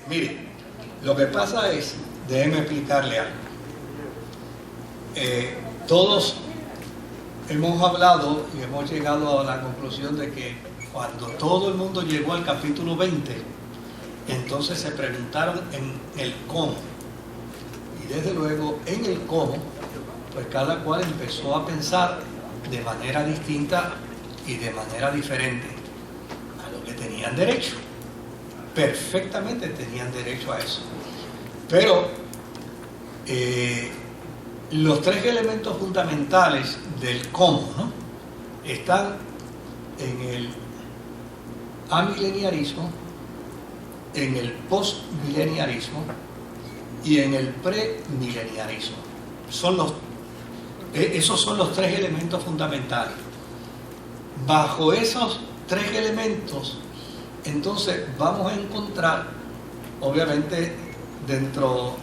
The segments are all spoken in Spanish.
Mire, lo que pasa es, déjeme explicarle algo. Todos hemos hablado y hemos llegado a la conclusión de que cuando todo el mundo llegó al capítulo 20, entonces se preguntaron en el cómo. Y desde luego en el cómo, pues cada cual empezó a pensar de manera distinta y de manera diferente a lo que tenían derecho. Perfectamente tenían derecho a eso. Pero los tres elementos fundamentales del cómo, ¿no?, están en el amileniarismo, en el postmileniarismo y en el premileniarismo. Esos son los tres elementos fundamentales. Bajo esos tres elementos, entonces vamos a encontrar, obviamente, dentro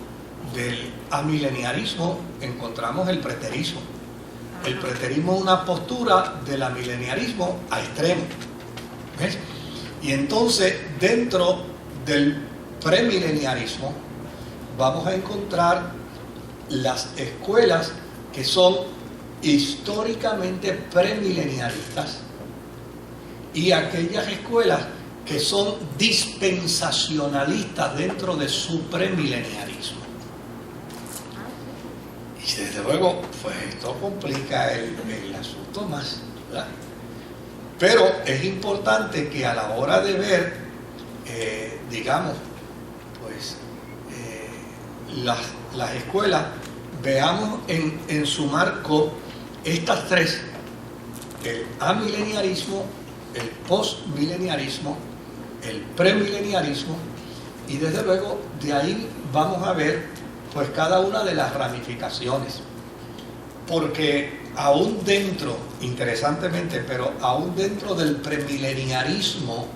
del amileniarismo encontramos el preterismo. El preterismo es una postura del amileniarismo a extremo. ¿Ves? Y entonces, dentro del premileniarismo, vamos a encontrar las escuelas que son históricamente premileniaristas y aquellas escuelas que son dispensacionalistas dentro de su premileniarismo. Y desde luego, pues esto complica el asunto más, ¿verdad? Pero es importante que a la hora de ver, digamos, pues las escuelas, veamos en su marco estas tres: el amileniarismo, el postmileniarismo, el premileniarismo, y desde luego de ahí vamos a ver pues cada una de las ramificaciones, porque aún dentro, interesantemente, pero aún dentro del premileniarismo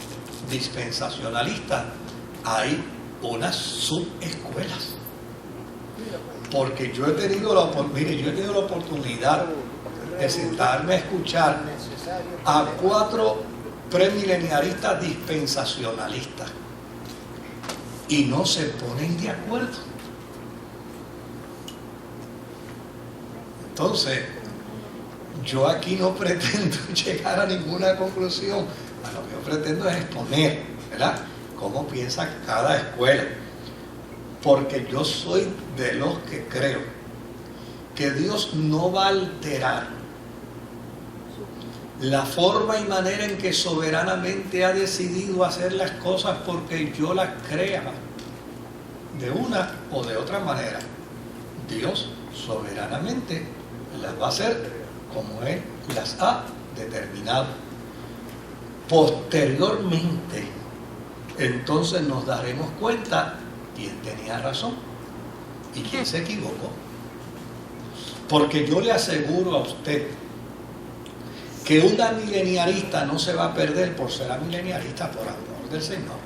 dispensacionalista hay unas subescuelas, porque yo he tenido la oportunidad de sentarme a escuchar a 4 premileniaristas dispensacionalistas y no se ponen de acuerdo. Entonces, yo aquí no pretendo llegar a ninguna conclusión. Lo que yo pretendo es exponer, ¿verdad?, cómo piensa cada escuela, porque yo soy de los que creo que Dios no va a alterar la forma y manera en que soberanamente ha decidido hacer las cosas porque yo las crea de una o de otra manera. Dios soberanamente las va a hacer como Él las ha determinado. Posteriormente, entonces nos daremos cuenta quién tenía razón y quién se equivocó. Porque yo le aseguro a usted que un amileniarista no se va a perder por ser amileniarista, por amor del Señor.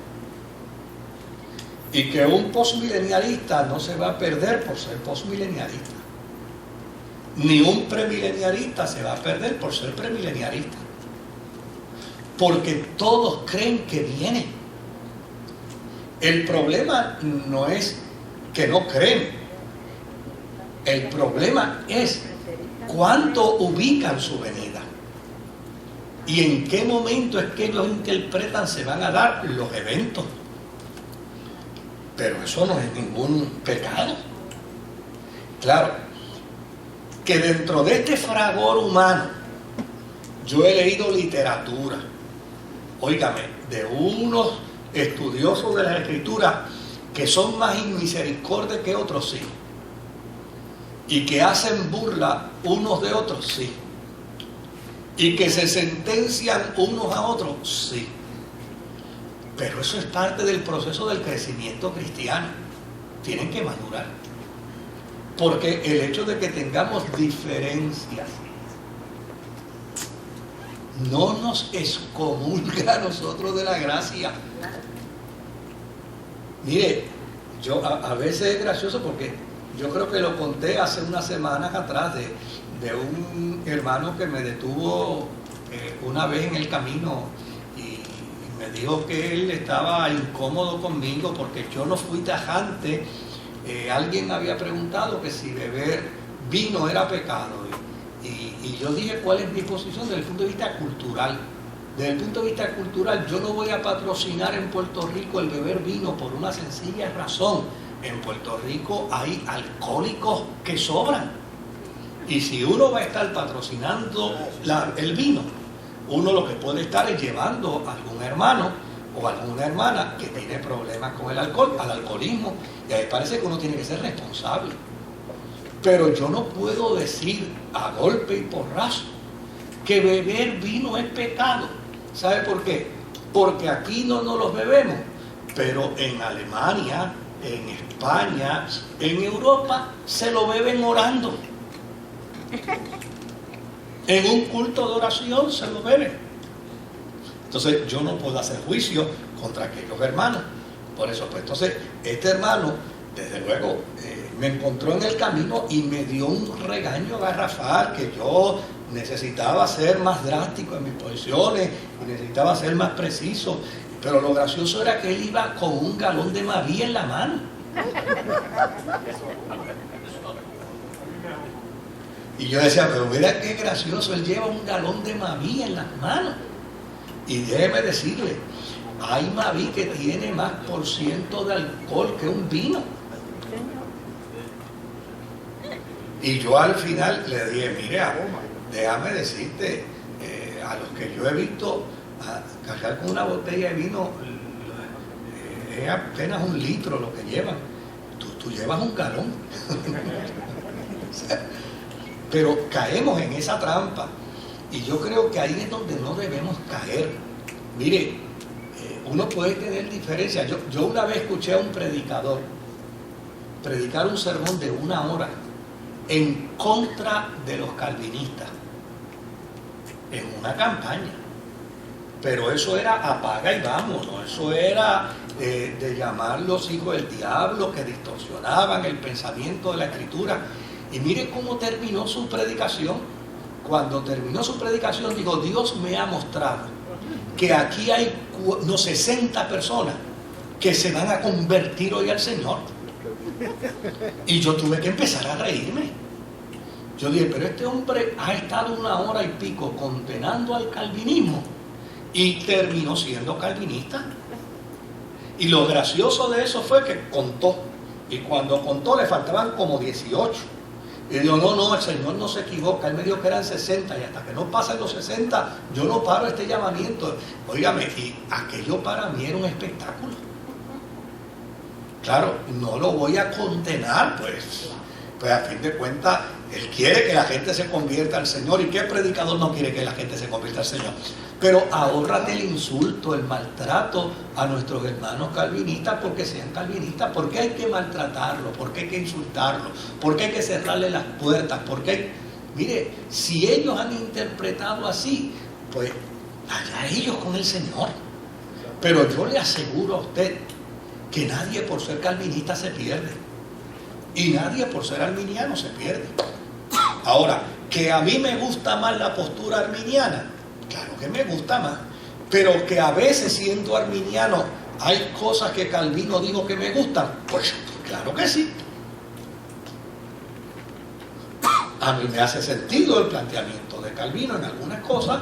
Y que un postmileniarista no se va a perder por ser postmileniarista. Ni un premileniarista se va a perder por ser premileniarista. Porque todos creen que viene. El problema no es que no creen. El problema es cuándo ubican su venida. Y en qué momento es que ellos interpretan se van a dar los eventos. Pero eso no es ningún pecado. Claro, que dentro de este fragor humano, yo he leído literatura, óigame, de unos estudiosos de la Escritura que son más inmisericordia que otros, sí. Y que hacen burla unos de otros, sí. Y que se sentencian unos a otros, sí. Pero eso es parte del proceso del crecimiento cristiano. Tienen que madurar. Porque el hecho de que tengamos diferencias no nos excomulga a nosotros de la gracia. Mire, yo a veces es gracioso porque yo creo que lo conté hace unas semanas atrás de un hermano que me detuvo una vez en el camino y me me dijo que él estaba incómodo conmigo porque yo no fui tajante. Alguien había preguntado que si beber vino era pecado. Y yo dije cuál es mi posición desde el punto de vista cultural. Desde el punto de vista cultural, yo no voy a patrocinar en Puerto Rico el beber vino por una sencilla razón. En Puerto Rico hay alcohólicos que sobran. Y si uno va a estar patrocinando el vino, uno lo que puede estar es llevando a algún hermano o alguna hermana que tiene problemas con el alcohol, al alcoholismo. Y ahí parece que uno tiene que ser responsable. Pero yo no puedo decir a golpe y porrazo que beber vino es pecado. ¿Sabe por qué? Porque aquí no nos los bebemos, pero en Alemania, en España, en Europa se lo beben orando. En un culto de oración se lo beben. Entonces yo no puedo hacer juicio contra aquellos hermanos. Por eso, pues entonces, este hermano, desde luego, me encontró en el camino y me dio un regaño garrafal que yo necesitaba ser más drástico en mis posiciones y necesitaba ser más preciso. Pero lo gracioso era que él iba con un galón de Maví en la mano. Y yo decía, pero mira qué gracioso, él lleva un galón de Maví en las manos. Y déjeme decirle, hay Maví que tiene más % de alcohol que un vino. Y yo al final le dije, mire, déjame decirte, a los que yo he visto cargar con una botella de vino, es apenas 1 litro lo que llevan. Tú llevas un galón. O sea, pero caemos en esa trampa. Y yo creo que ahí es donde no debemos caer. Mire, uno puede tener diferencias. Yo una vez escuché a un predicador predicar un sermón de 1 hora en contra de los calvinistas en una campaña. Pero eso era apaga y vámonos. Eso era de llamarlos hijos del diablo, que distorsionaban el pensamiento de la Escritura. Y mire cómo terminó su predicación. Cuando terminó su predicación dijo, Dios me ha mostrado que aquí hay 60 personas que se van a convertir hoy al Señor. Y yo tuve que empezar a reírme. Yo dije, pero este hombre ha estado 1 hora y pico condenando al calvinismo y terminó siendo calvinista. Y lo gracioso de eso fue que contó. Y cuando contó le faltaban como 18. Y dijo, no, el Señor no se equivoca. Él me dijo que eran 60 y hasta que no pasen los 60 yo no paro este llamamiento. Óigame, y aquello para mí era un espectáculo. Claro, no lo voy a condenar, pues a fin de cuentas, él quiere que la gente se convierta al Señor. ¿Y qué predicador no quiere que la gente se convierta al Señor? Pero ahórrate el insulto, el maltrato a nuestros hermanos calvinistas porque sean calvinistas. ¿Por qué hay que maltratarlos? ¿Por qué hay que insultarlos? ¿Por qué hay que cerrarle las puertas? ¿Por qué? Mire, si ellos han interpretado así, pues allá ellos con el Señor. Pero yo le aseguro a usted que nadie por ser calvinista se pierde. Y nadie por ser arminiano se pierde. Ahora, que a mí me gusta más la postura arminiana, claro que me gusta más. Pero que a veces siendo arminiano hay cosas que Calvino dijo que me gustan, pues claro que sí. A mí me hace sentido el planteamiento de Calvino en algunas cosas,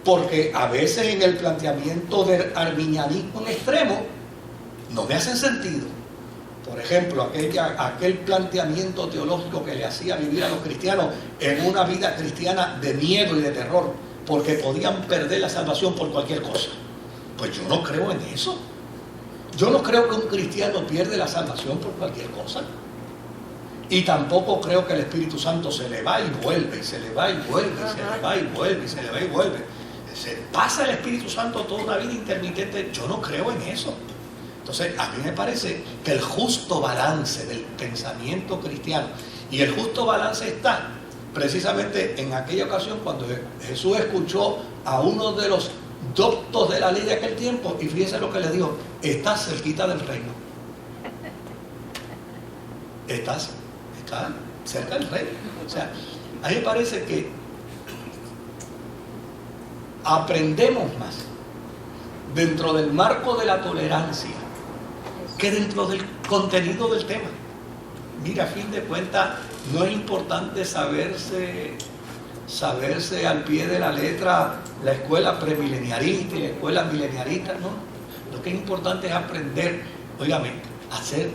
porque a veces en el planteamiento del arminianismo en extremo no me hacen sentido. Por ejemplo, aquel planteamiento teológico que le hacía vivir a los cristianos en una vida cristiana de miedo y de terror, porque podían perder la salvación por cualquier cosa. Pues yo no creo en eso. Yo no creo que un cristiano pierde la salvación por cualquier cosa. Y tampoco creo que el Espíritu Santo se le va y vuelve, y se le va y vuelve, y se le va y vuelve, y se le va y vuelve. Se pasa el Espíritu Santo toda una vida intermitente. Yo no creo en eso. Entonces, a mí me parece que el justo balance del pensamiento cristiano, y el justo balance está precisamente en aquella ocasión cuando Jesús escuchó a uno de los doctos de la ley de aquel tiempo, y fíjense lo que le dijo: estás cerquita del reino. Estás cerca del reino. O sea, a mí me parece que aprendemos más dentro del marco de la tolerancia que dentro del contenido del tema. Mira, a fin de cuentas, no es importante saberse al pie de la letra la escuela premileniarista y la escuela mileniarista, no. Lo que es importante es aprender, óigame, a ser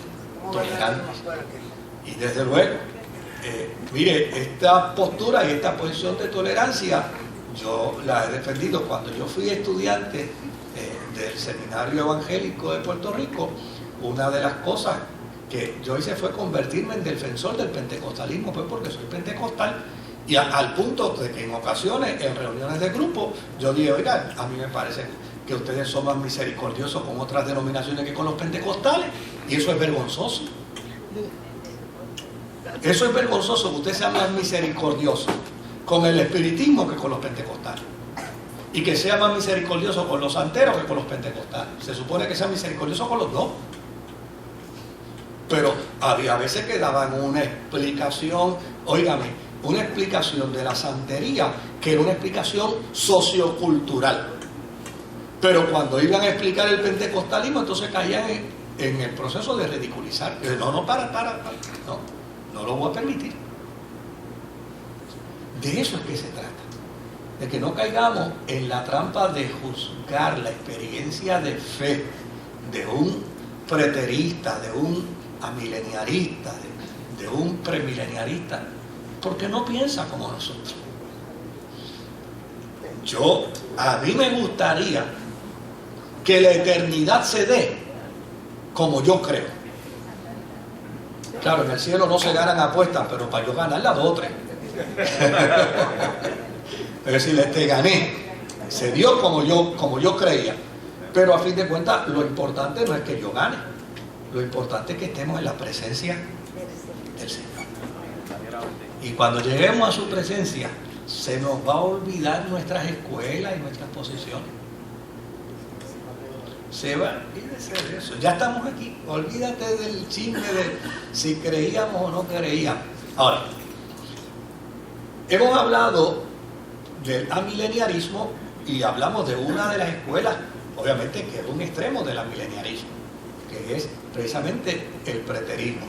tolerantes. Y desde luego, mire, esta postura y esta posición de tolerancia, yo la he defendido cuando yo fui estudiante del Seminario Evangélico de Puerto Rico. Una de las cosas que yo hice fue convertirme en defensor del pentecostalismo, pues porque soy pentecostal, y al punto de que en ocasiones, en reuniones de grupo, yo dije, oigan, a mí me parece que ustedes son más misericordiosos con otras denominaciones que con los pentecostales, y eso es vergonzoso. Eso es vergonzoso, que usted sea más misericordioso con el espiritismo que con los pentecostales, y que sea más misericordioso con los santeros que con los pentecostales. Se supone que sea misericordioso con los dos. Pero había veces que daban una explicación, óigame, una explicación de la santería que era una explicación sociocultural. Pero cuando iban a explicar el pentecostalismo, entonces caían en el proceso de ridiculizar. No, no lo voy a permitir. De eso es que se trata. De que no caigamos en la trampa de juzgar la experiencia de fe de un preterista, de un amileniarista, de un premileniarista, porque no piensa como nosotros. A mí me gustaría que la eternidad se dé como yo creo. Claro, en el cielo no se ganan apuestas, pero para yo ganar las 2 o 3. Es decir, te gané. Se dio como yo creía. Pero a fin de cuentas, lo importante no es que yo gane. Lo importante es que estemos en la presencia del Señor. Y cuando lleguemos a su presencia, se nos va a olvidar nuestras escuelas y nuestras posiciones. Se va, olvídese de eso. Ya estamos aquí. Olvídate del chisme de si creíamos o no creíamos. Ahora, hemos hablado del amileniarismo y hablamos de una de las escuelas, obviamente, que es un extremo del amileniarismo, que es precisamente el preterismo.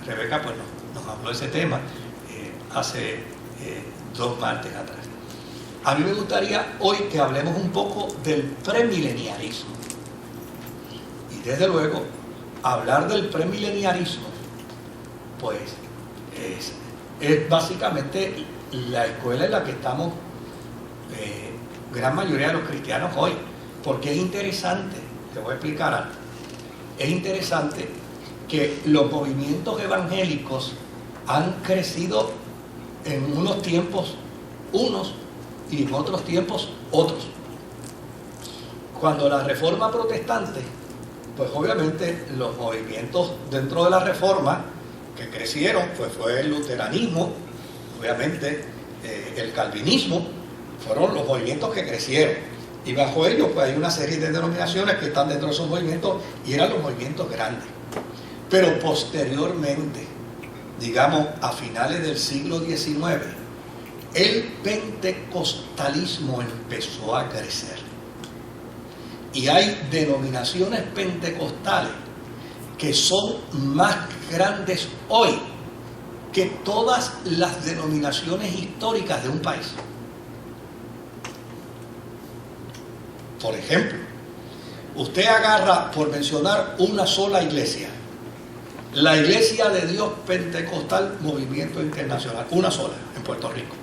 Rebeca pues nos habló de ese tema hace 2 martes atrás. A mí me gustaría hoy que hablemos un poco del premileniarismo. Y desde luego, hablar del premileniarismo, pues, es básicamente la escuela en la que estamos gran mayoría de los cristianos hoy. Porque es interesante, te voy a explicar algo. Es interesante que los movimientos evangélicos han crecido en unos tiempos unos y en otros tiempos otros. Cuando la Reforma Protestante, pues obviamente los movimientos dentro de la Reforma que crecieron, pues fue el luteranismo, obviamente el calvinismo, fueron los movimientos que crecieron. Y bajo ellos pues hay una serie de denominaciones que están dentro de esos movimientos y eran los movimientos grandes. Pero posteriormente, digamos a finales del siglo XIX, el pentecostalismo empezó a crecer. Y hay denominaciones pentecostales que son más grandes hoy que todas las denominaciones históricas de un país. Por ejemplo, usted agarra, por mencionar una sola iglesia, la Iglesia de Dios Pentecostal Movimiento Internacional, una sola en Puerto Rico.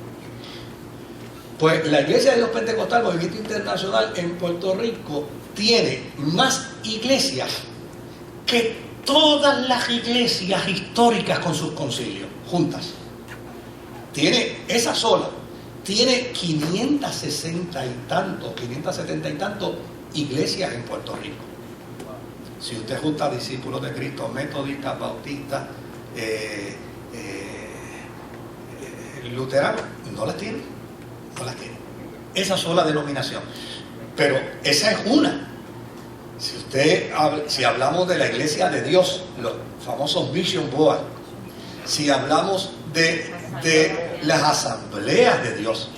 Pues la Iglesia de Dios Pentecostal Movimiento Internacional en Puerto Rico tiene más iglesias que todas las iglesias históricas con sus concilios, juntas. Tiene esa sola, tiene 570 y tantos iglesias en Puerto Rico. Si usted junta discípulos de Cristo, metodistas, bautistas, luteranos, no las tiene. Esa sola denominación. Pero esa es una. Si hablamos de la Iglesia de Dios, los famosos Vision Board, si hablamos de las asambleas de Dios,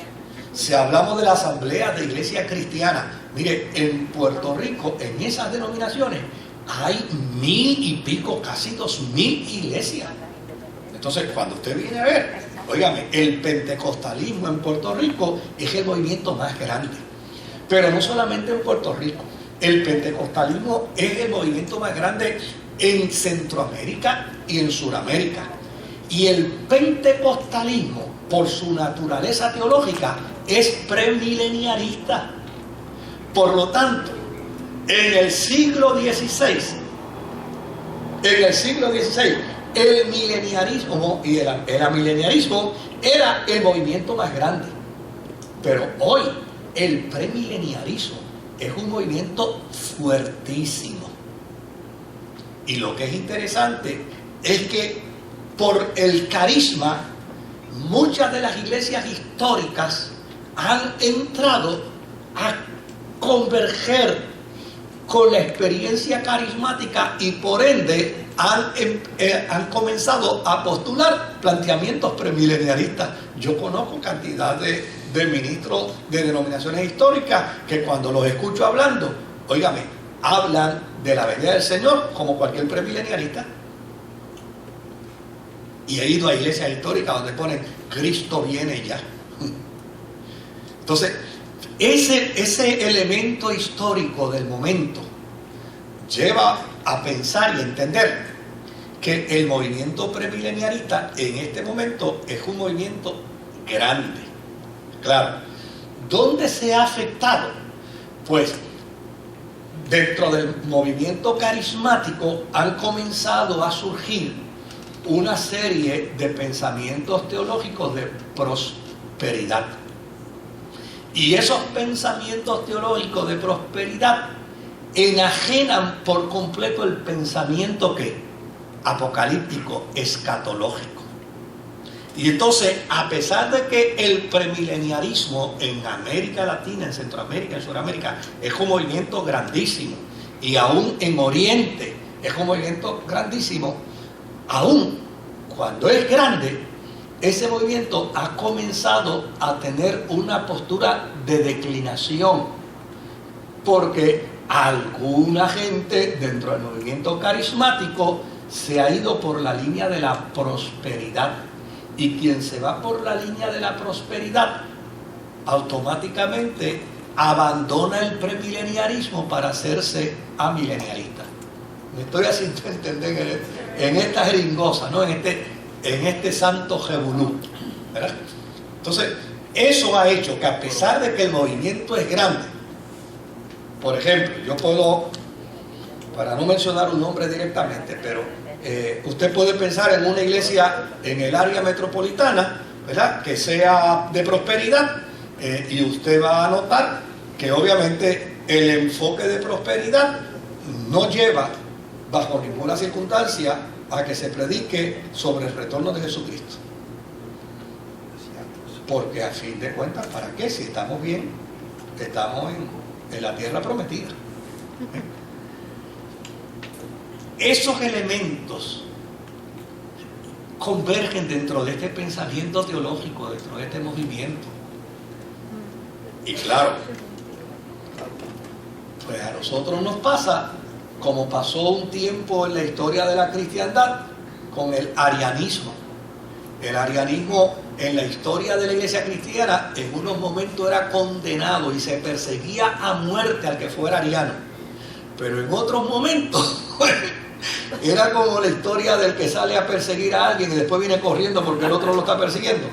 si hablamos de las asambleas de iglesia cristiana, Mire, en Puerto Rico, en esas denominaciones, hay 1000 y pico, casi 2000 iglesias. Entonces, cuando usted viene a ver, óigame, el pentecostalismo en Puerto Rico es el movimiento más grande. Pero no solamente en Puerto Rico, el pentecostalismo es el movimiento más grande en Centroamérica y en Sudamérica. Y el pentecostalismo, por su naturaleza teológica, es premileniarista. Por lo tanto, en el siglo XVI, el mileniarismo y el amileniarismo era el movimiento más grande. Pero hoy el premileniarismo es un movimiento fuertísimo. Y lo que es interesante es que por el carisma, muchas de las iglesias históricas han entrado a converger con la experiencia carismática y por ende han comenzado a postular planteamientos premileniaristas. Yo conozco cantidad de ministros de denominaciones históricas que cuando los escucho hablando, óigame, hablan de la venida del Señor como cualquier premileniarista. Y he ido a iglesias históricas donde ponen Cristo viene ya. Entonces, ese elemento histórico del momento lleva a pensar y entender que el movimiento premileniarista en este momento es un movimiento grande. Claro, ¿dónde se ha afectado? Pues dentro del movimiento carismático han comenzado a surgir una serie de pensamientos teológicos de prosperidad. Y esos pensamientos teológicos de prosperidad enajenan por completo el pensamiento que apocalíptico, escatológico. Y entonces, a pesar de que el premileniarismo en América Latina, en Centroamérica, en Sudamérica, es un movimiento grandísimo, y aún en Oriente es un movimiento grandísimo, aún cuando es grande, ese movimiento ha comenzado a tener una postura de declinación, porque alguna gente dentro del movimiento carismático se ha ido por la línea de la prosperidad. Y quien se va por la línea de la prosperidad, automáticamente abandona el premileniarismo para hacerse amileniarista. Me estoy haciendo entender en esta jeringosa, ¿no? en este santo jebulú, ¿verdad? Entonces, eso ha hecho que a pesar de que el movimiento es grande, por ejemplo, yo puedo, para no mencionar un nombre directamente, pero usted puede pensar en una iglesia en el área metropolitana, ¿verdad?, que sea de prosperidad, y usted va a notar que obviamente el enfoque de prosperidad no lleva bajo ninguna circunstancia a que se predique sobre el retorno de Jesucristo. Porque a fin de cuentas, ¿para qué? Si estamos bien, estamos en la tierra prometida. Esos elementos convergen dentro de este pensamiento teológico, dentro de este movimiento. Y claro, pues a nosotros nos pasa como pasó un tiempo en la historia de la cristiandad con el arianismo. El arianismo en la historia de la iglesia cristiana en unos momentos era condenado y se perseguía a muerte al que fuera ariano. Pero en otros momentos era como la historia del que sale a perseguir a alguien y después viene corriendo porque el otro lo está persiguiendo.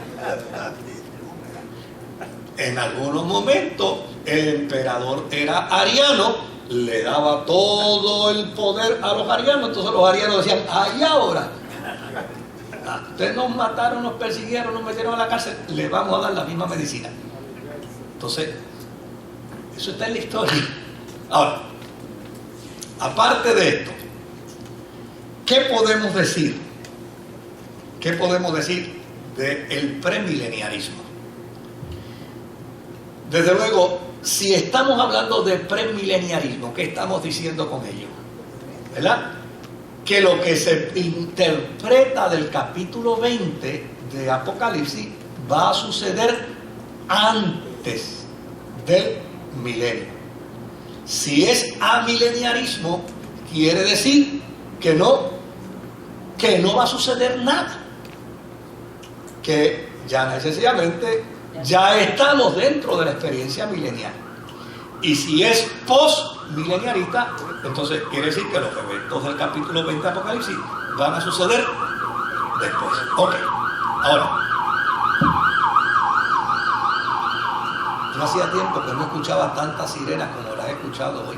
En algunos momentos el emperador era ariano, le daba todo el poder a los arianos, entonces los arianos decían, ¡ay, ahora! Ustedes nos mataron, nos persiguieron, nos metieron a la cárcel, le vamos a dar la misma medicina. Entonces, eso está en la historia. Ahora, aparte de esto, ¿qué podemos decir? ¿Qué podemos decir del premileniarismo? Desde luego, si estamos hablando de premileniarismo, ¿qué estamos diciendo con ello? ¿Verdad? Que lo que se interpreta del capítulo 20 de Apocalipsis va a suceder antes del milenio. Si es amileniarismo, quiere decir que no va a suceder nada. Que ya necesariamente ya estamos dentro de la experiencia milenial. Y si es post-mileniarista, entonces quiere decir que los eventos del capítulo 20 de Apocalipsis van a suceder después. Ok, ahora, yo hacía tiempo que no escuchaba tantas sirenas como las he escuchado hoy.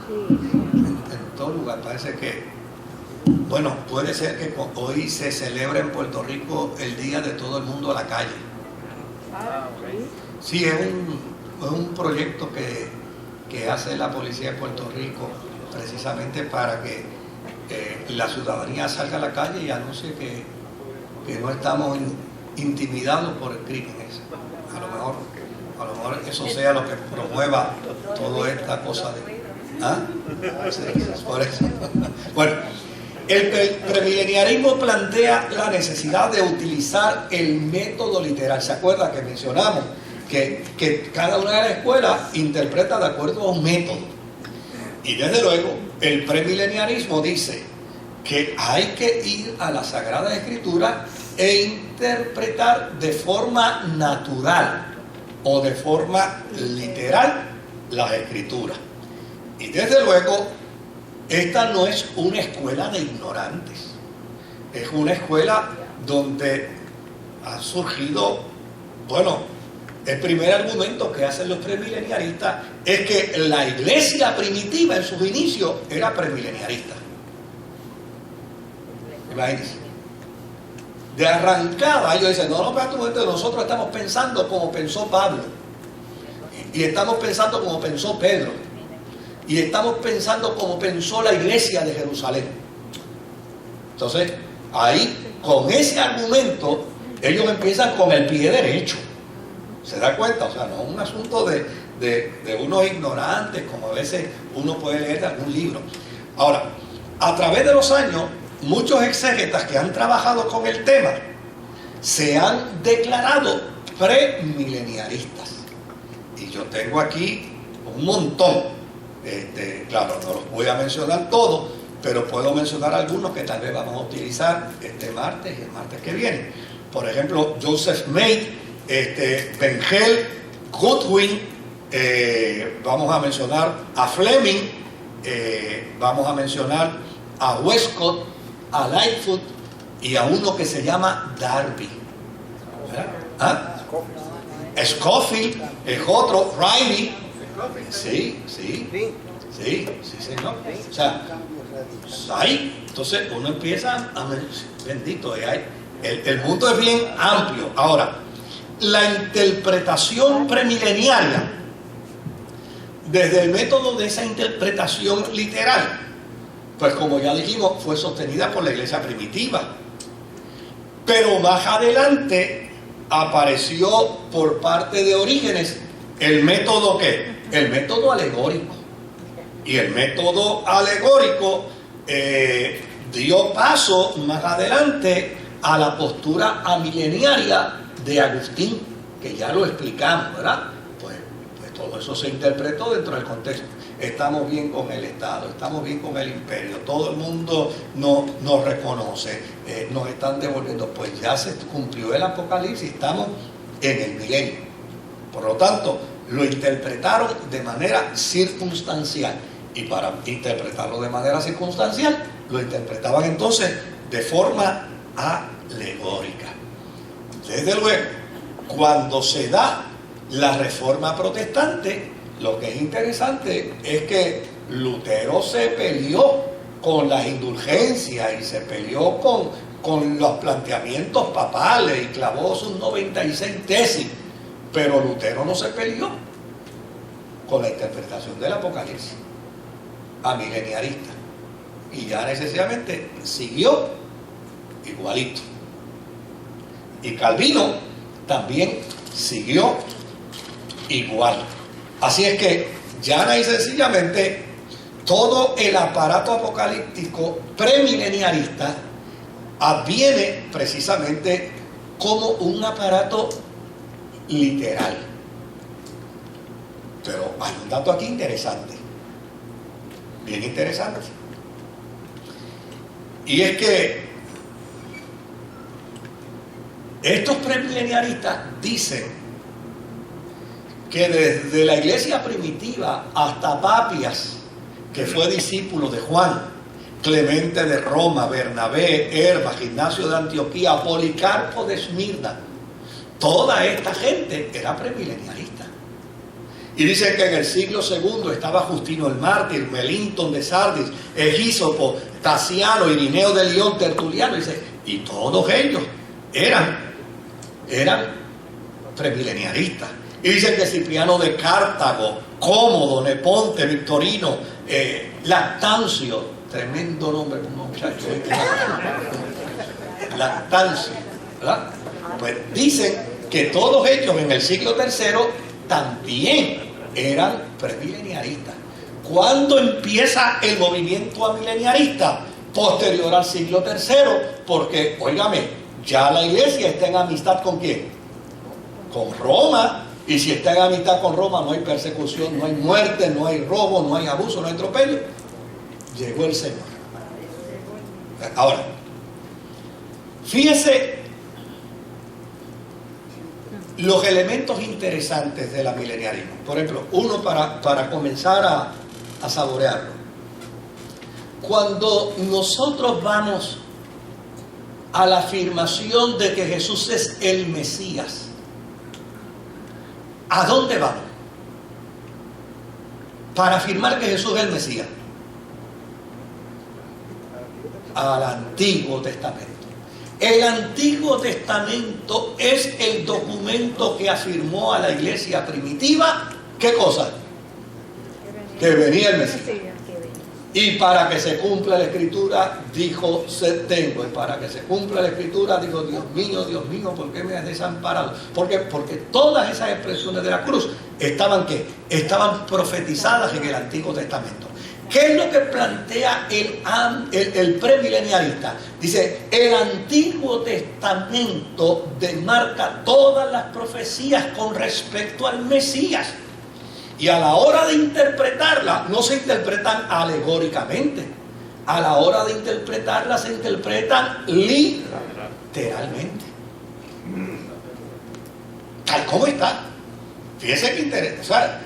En todo lugar, parece que, bueno, puede ser que hoy se celebre en Puerto Rico el Día de Todo el Mundo a la Calle. Sí, es un proyecto que hace la policía de Puerto Rico precisamente para que la ciudadanía salga a la calle y anuncie que no estamos intimidados por el crimen ese. A lo mejor eso sea lo que promueva toda esta cosa de... ¿Ah? Sí, por eso. Bueno, el premileniarismo plantea la necesidad de utilizar el método literal. ¿Se acuerda que mencionamos que cada una de las escuelas interpreta de acuerdo a un método? Y desde luego, el premileniarismo dice que hay que ir a la Sagrada Escritura e interpretar de forma natural o de forma literal las Escrituras. Y desde luego, esta no es una escuela de ignorantes, es una escuela donde ha surgido, bueno, el primer argumento que hacen los premileniaristas es que la iglesia primitiva en sus inicios era premileniarista. Imagínense. De arrancada ellos dicen, no, nosotros estamos pensando como pensó Pablo, y estamos pensando como pensó Pedro, y estamos pensando como pensó la iglesia de Jerusalén. Entonces, ahí, con ese argumento, ellos empiezan con el pie derecho. ¿Se da cuenta? O sea, no es un asunto de unos ignorantes, como a veces uno puede leer de algún libro. Ahora, a través de los años, muchos exégetas que han trabajado con el tema se han declarado premileniaristas. Y yo tengo aquí un montón. Claro, no los voy a mencionar todos, pero puedo mencionar algunos que tal vez vamos a utilizar este martes y el martes que viene. Por ejemplo, Joseph Smith, Bengel, Goodwin, vamos a mencionar a Fleming, vamos a mencionar a Westcott, a Lightfoot y a uno que se llama Darby. ¿Ah? Scofield es otro, Riley. Sí, señor. O sea, ahí, entonces uno empieza a... Bendito, el mundo es bien amplio. Ahora, la interpretación premileniaria, desde el método de esa interpretación literal, pues como ya dijimos, fue sostenida por la iglesia primitiva. Pero más adelante apareció por parte de Orígenes el método ¿qué? El método alegórico. Y el método alegórico dio paso más adelante a la postura amileniaria de Agustín, que ya lo explicamos, ¿verdad? Pues todo eso se interpretó dentro del contexto. Estamos bien con el Estado, estamos bien con el imperio, todo el mundo nos reconoce, nos están devolviendo. Pues ya se cumplió el Apocalipsis, estamos en el milenio. Por lo tanto, lo interpretaron de manera circunstancial. Y para interpretarlo de manera circunstancial, lo interpretaban entonces de forma alegórica. Desde luego, cuando se da la Reforma Protestante, lo que es interesante es que Lutero se peleó con las indulgencias y se peleó con los planteamientos papales y clavó sus 96 tesis, pero Lutero no se peleó con la interpretación del Apocalipsis amileniarista, y ya necesariamente siguió igualito. Y Calvino también siguió igual. Así es que llana y sencillamente todo el aparato apocalíptico premileniarista adviene precisamente como un aparato literal. Pero hay un dato aquí interesante. bien interesante. Y es que estos premileniaristas dicen que desde la iglesia primitiva hasta Papias, que fue discípulo de Juan, Clemente de Roma, Bernabé, Hermas, Ignacio de Antioquía, Policarpo de Esmirna, toda esta gente era premileniarista. Y dicen que en el siglo II estaba Justino el Mártir, Melitón de Sardis, Egísopo, Tasiano, Irineo de León, Tertuliano, y todos ellos eran premileniaristas. Y dicen que Cipriano de Cartago, Cómodo, Neponte, Victorino, Lactancio, tremendo nombre para un muchacho, Lactancio, ¿verdad? Pues dicen que todos ellos en el siglo III también eran premileniaristas. ¿Cuándo empieza el movimiento amileniarista? Posterior al siglo III, porque, óigame, ya la iglesia está en amistad ¿con quién? Con Roma. Y si está en amistad con Roma, no hay persecución, no hay muerte, no hay robo, no hay abuso, no hay atropello. Llegó el Señor. Ahora, fíjese los elementos interesantes del amileniarismo. Por ejemplo, uno para comenzar a saborearlo. Cuando nosotros vamos a la afirmación de que Jesús es el Mesías, ¿a dónde vamos? Para afirmar que Jesús es el Mesías. Al Antiguo Testamento. El Antiguo Testamento es el documento que afirmó a la iglesia primitiva, ¿qué cosa? Que venía el Mesías. Y para que se cumpla la Escritura, dijo, sed tengo. Y para que se cumpla la Escritura, dijo, Dios mío, ¿por qué me has desamparado? Porque todas esas expresiones de la cruz estaban, ¿qué? Estaban profetizadas en el Antiguo Testamento. ¿Qué es lo que plantea el premileniarista? Dice, el Antiguo Testamento demarca todas las profecías con respecto al Mesías. Y a la hora de interpretarla, no se interpretan alegóricamente. A la hora de interpretarla, se interpretan literalmente. Tal como está. Fíjese que interesante. O sea,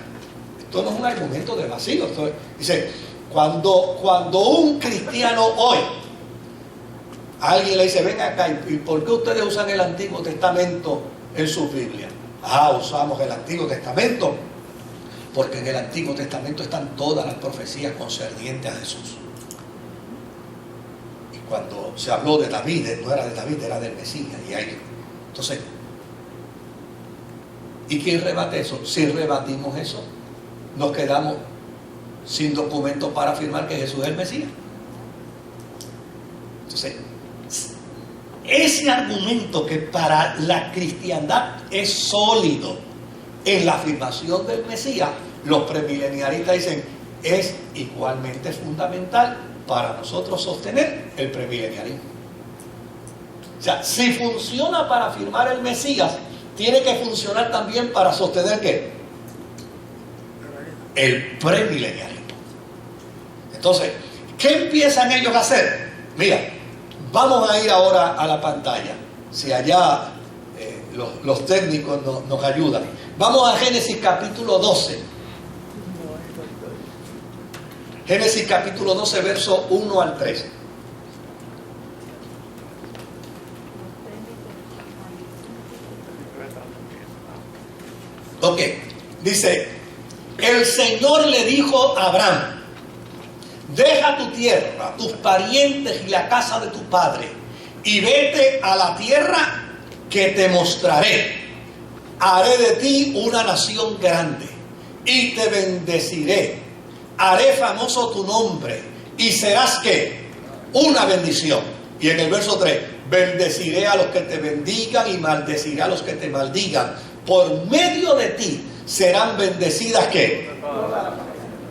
esto no es un argumento de vacío. Dice, cuando un cristiano hoy, alguien le dice, ven acá, ¿y por qué ustedes usan el Antiguo Testamento en su Biblia? Usamos el Antiguo Testamento porque en el Antiguo Testamento están todas las profecías concernientes a Jesús. Y cuando se habló de David, no era de David, era del Mesías. Entonces, ¿y quién rebate eso? Si rebatimos eso, nos quedamos sin documento para afirmar que Jesús es el Mesías. Entonces, ese argumento que para la cristiandad es sólido en la afirmación del Mesías, los premileniaristas dicen, es igualmente fundamental para nosotros sostener el premileniarismo. O sea, si funciona para afirmar el Mesías, tiene que funcionar también para sostener ¿qué? El premileniarismo. Entonces, ¿qué empiezan ellos a hacer? Mira, vamos a ir ahora a la pantalla, si allá los técnicos nos ayudan. Vamos a Génesis capítulo 12. Génesis capítulo 12, verso 1 al 3. Ok, dice, el Señor le dijo a Abraham, deja tu tierra, tus parientes y la casa de tu padre, y vete a la tierra que te mostraré. Haré de ti una nación grande, y te bendeciré. Haré famoso tu nombre, y serás ¿qué? Una bendición. Y en el verso 3, bendeciré a los que te bendigan, y maldeciré a los que te maldigan. Por medio de ti serán bendecidas ¿qué?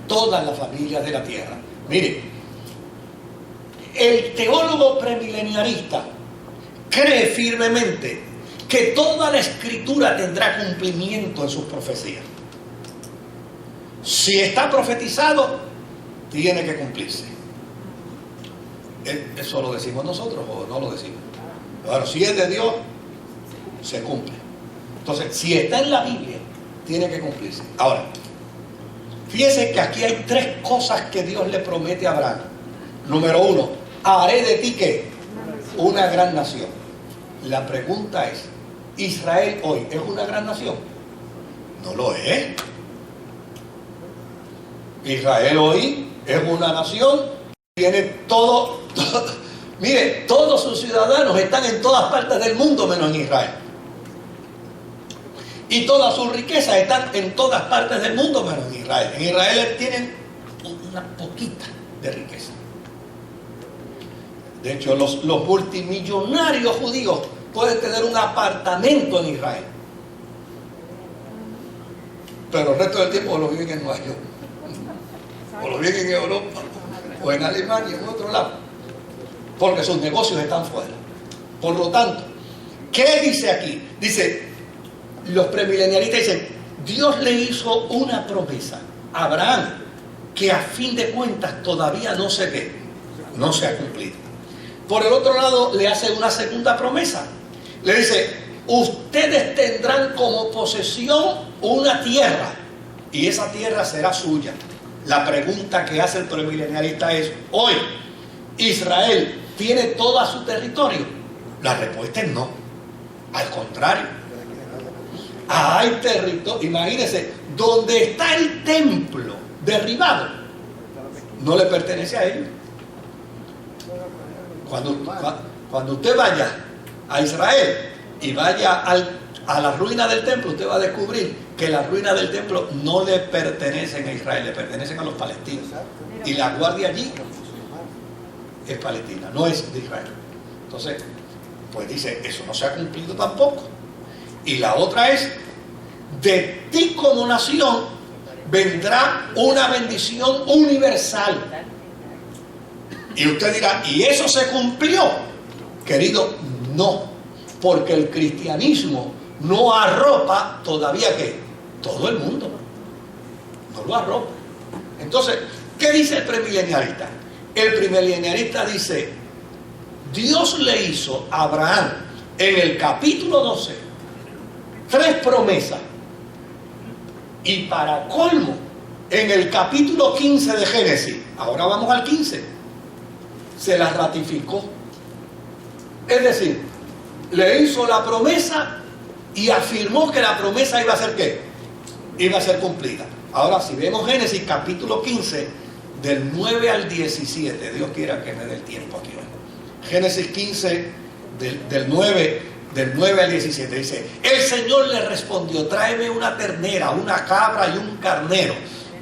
Todas las familias de la tierra. Mire, el teólogo premileniarista cree firmemente que toda la Escritura tendrá cumplimiento en sus profecías. Si está profetizado, tiene que cumplirse. ¿Eso lo decimos nosotros o no lo decimos? Bueno, si es de Dios, se cumple. Entonces, si está en la Biblia, tiene que cumplirse. Ahora, fíjese que aquí hay tres cosas que Dios le promete a Abraham. Número uno, haré de ti ¿qué? Una gran nación. La pregunta es, ¿Israel hoy es una gran nación? No lo es. Israel hoy es una nación, tiene todo, mire, todos sus ciudadanos están en todas partes del mundo menos en Israel. Y todas sus riquezas están en todas partes del mundo menos en Israel. En Israel tienen una poquita de riqueza. De hecho, los multimillonarios judíos pueden tener un apartamento en Israel. Pero el resto del tiempo lo viven en Nueva York. O lo viven en Europa. O en Alemania, en otro lado. Porque sus negocios están fuera. Por lo tanto, ¿qué dice aquí? Dice, los premilenialistas dicen, Dios le hizo una promesa a Abraham que a fin de cuentas todavía no se ve, no se ha cumplido. Por el otro lado, le hace una segunda promesa. Le dice, ustedes tendrán como posesión una tierra y esa tierra será suya. La pregunta que hace el premilenialista es, hoy, ¿Israel tiene todo su territorio? La respuesta es no. Al contrario. Hay territorio, imagínense, donde está el templo derribado, no le pertenece a ellos. Cuando usted vaya a Israel y vaya a la ruina del templo, usted va a descubrir que las ruinas del templo no le pertenecen a Israel, le pertenecen a los palestinos. Y la guardia allí es palestina, no es de Israel. Entonces, pues dice, eso no se ha cumplido tampoco. Y la otra es, de ti como nación vendrá una bendición universal. Y usted dirá, ¿y eso se cumplió? Querido, no, porque el cristianismo no arropa todavía ¿qué? Todo el mundo. No lo arropa. Entonces, ¿qué dice el premilenialista? El premilenialista dice, Dios le hizo a Abraham en el capítulo 12 3 promesas. Y para colmo, en el capítulo 15 de Génesis, ahora vamos al 15, se las ratificó. Es decir, le hizo la promesa y afirmó que la promesa iba a ser ¿qué? Iba a ser cumplida. Ahora, si vemos Génesis capítulo 15, del 9 al 17, Dios quiera que me dé el tiempo aquí hoy. Génesis 15, del 9 al 17, dice, el Señor le respondió, tráeme una ternera, una cabra y un carnero,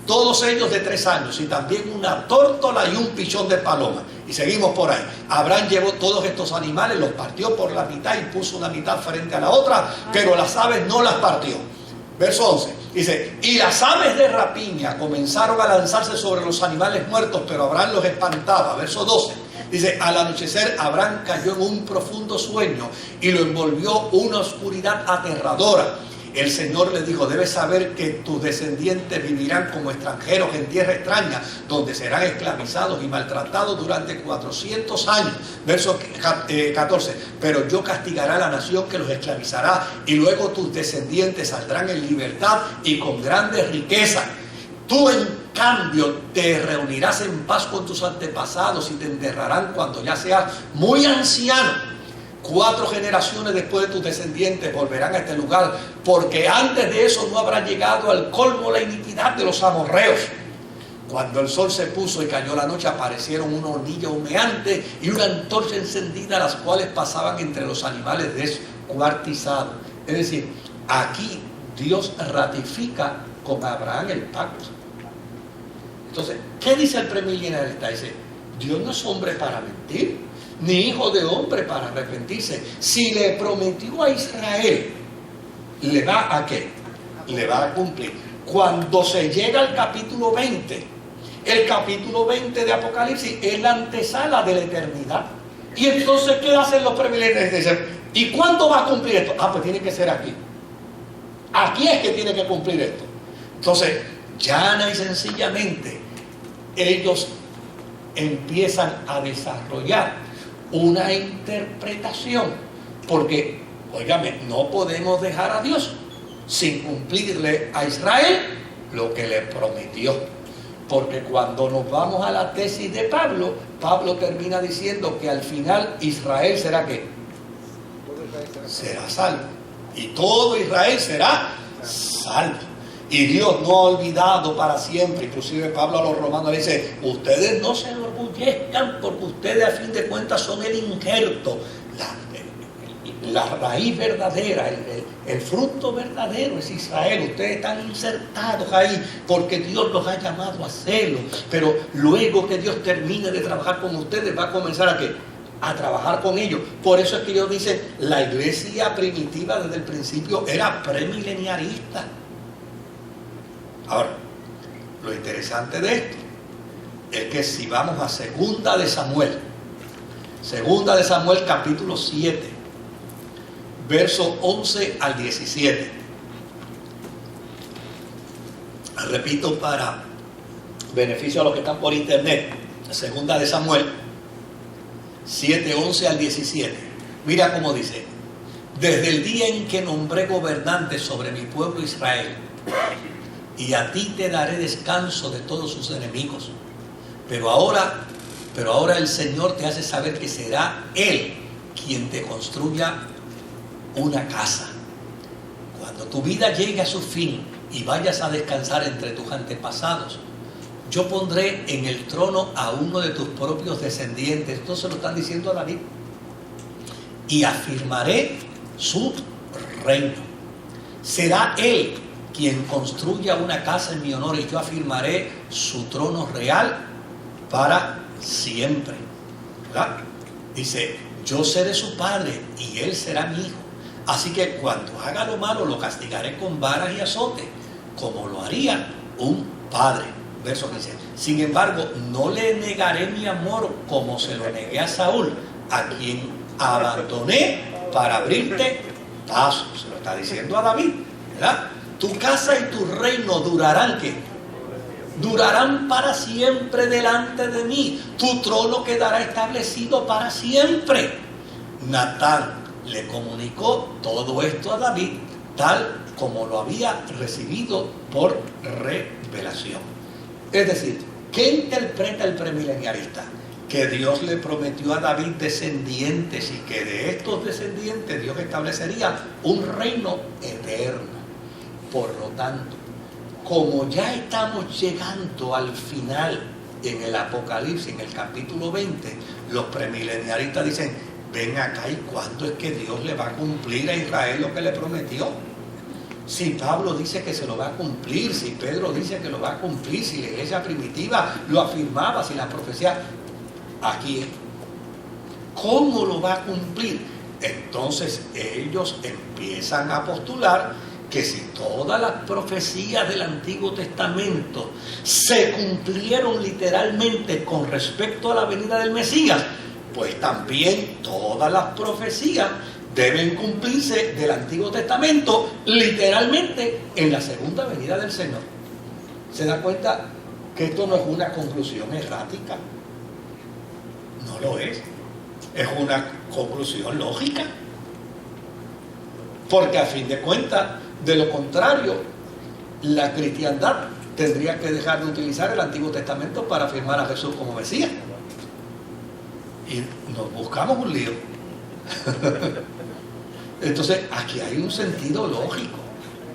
todos ellos de 3 años, y también una tórtola y un pichón de paloma. Y seguimos por ahí. Abraham llevó todos estos animales, los partió por la mitad y puso una mitad frente a la otra, pero las aves no las partió. Verso 11, dice, y las aves de rapiña comenzaron a lanzarse sobre los animales muertos, pero Abraham los espantaba. Verso 12, dice, al anochecer Abraham cayó en un profundo sueño y lo envolvió una oscuridad aterradora. El Señor le dijo, debes saber que tus descendientes vivirán como extranjeros en tierra extraña, donde serán esclavizados y maltratados durante 400 años. Verso 14, pero yo castigaré a la nación que los esclavizará, y luego tus descendientes saldrán en libertad y con grandes riquezas. Tú en cambio te reunirás en paz con tus antepasados y te enterrarán cuando ya seas muy anciano. 4 generaciones después de tus descendientes volverán a este lugar, porque antes de eso no habrá llegado al colmo la iniquidad de los amorreos. Cuando el sol se puso y cayó la noche, aparecieron una hornilla humeante y una antorcha encendida, las cuales pasaban entre los animales descuartizados. Es decir, aquí Dios ratifica con Abraham el pacto. Entonces, ¿qué dice el premilenialista? Dice, Dios no es hombre para mentir, ni hijo de hombre para arrepentirse. Si le prometió a Israel, ¿le va a qué? Le va a cumplir. Cuando se llega al capítulo 20, el capítulo 20 de Apocalipsis es la antesala de la eternidad. Y entonces, ¿qué hacen los premilenialistas? Dicen, ¿y cuándo va a cumplir esto? Ah, pues tiene que ser aquí. Aquí es que tiene que cumplir esto. Entonces, llana y sencillamente, ellos empiezan a desarrollar una interpretación, porque, óigame, no podemos dejar a Dios sin cumplirle a Israel lo que le prometió. Porque cuando nos vamos a la tesis de Pablo, Pablo termina diciendo que al final Israel será ¿qué? Será salvo. Y todo Israel será salvo. Y Dios no ha olvidado para siempre. Inclusive Pablo a los romanos le dice: ustedes no se enorgullezcan, porque ustedes a fin de cuentas son el injerto, la raíz verdadera, el fruto verdadero es Israel. Ustedes están insertados ahí porque Dios los ha llamado a hacerlo. Pero luego que Dios termine de trabajar con ustedes, va a comenzar a ¿qué? A trabajar con ellos. Por eso es que ellos dicen: la iglesia primitiva desde el principio era premileniarista. Ahora, lo interesante de esto es que si vamos a Segunda de Samuel capítulo 7, verso 11 al 17. Repito para beneficio a los que están por internet. Segunda de Samuel 7, 11 al 17. Mira cómo dice: desde el día en que nombré gobernantes sobre mi pueblo Israel, y a ti te daré descanso de todos sus enemigos. Pero ahora el Señor te hace saber que será Él quien te construya una casa. Cuando tu vida llegue a su fin y vayas a descansar entre tus antepasados, yo pondré en el trono a uno de tus propios descendientes. Esto se lo están diciendo a David. Y afirmaré su reino. Será Él quien construya una casa en mi honor, y yo afirmaré su trono real para siempre. ¿Verdad? Dice: yo seré su padre y él será mi hijo. Así que cuando haga lo malo, lo castigaré con varas y azote, como lo haría un padre. Verso 15. Sin embargo, no le negaré mi amor como se lo negué a Saúl, a quien abandoné para abrirte paso. Se lo está diciendo a David, ¿verdad? Tu casa y tu reino durarán ¿qué? Durarán para siempre delante de mí. Tu trono quedará establecido para siempre. Natán le comunicó todo esto a David, tal como lo había recibido por revelación. Es decir, ¿qué interpreta el premileniarista? Que Dios le prometió a David descendientes, y que de estos descendientes Dios establecería un reino eterno. Por lo tanto, como ya estamos llegando al final en el Apocalipsis, en el capítulo 20, los premileniaristas dicen: ven acá, ¿y cuándo es que Dios le va a cumplir a Israel lo que le prometió? Si Pablo dice que se lo va a cumplir, si Pedro dice que lo va a cumplir, si la iglesia primitiva lo afirmaba, si la profecía, aquí, ¿cómo lo va a cumplir? Entonces ellos empiezan a postular que si todas las profecías del Antiguo Testamento se cumplieron literalmente con respecto a la venida del Mesías, pues también todas las profecías deben cumplirse del Antiguo Testamento literalmente en la segunda venida del Señor. ¿Se da cuenta que esto no es una conclusión errática? No lo es. Es una conclusión lógica. Porque a fin de cuentas, de lo contrario, la cristiandad tendría que dejar de utilizar el Antiguo Testamento para afirmar a Jesús como Mesías. Y nos buscamos un lío. Entonces, aquí hay un sentido lógico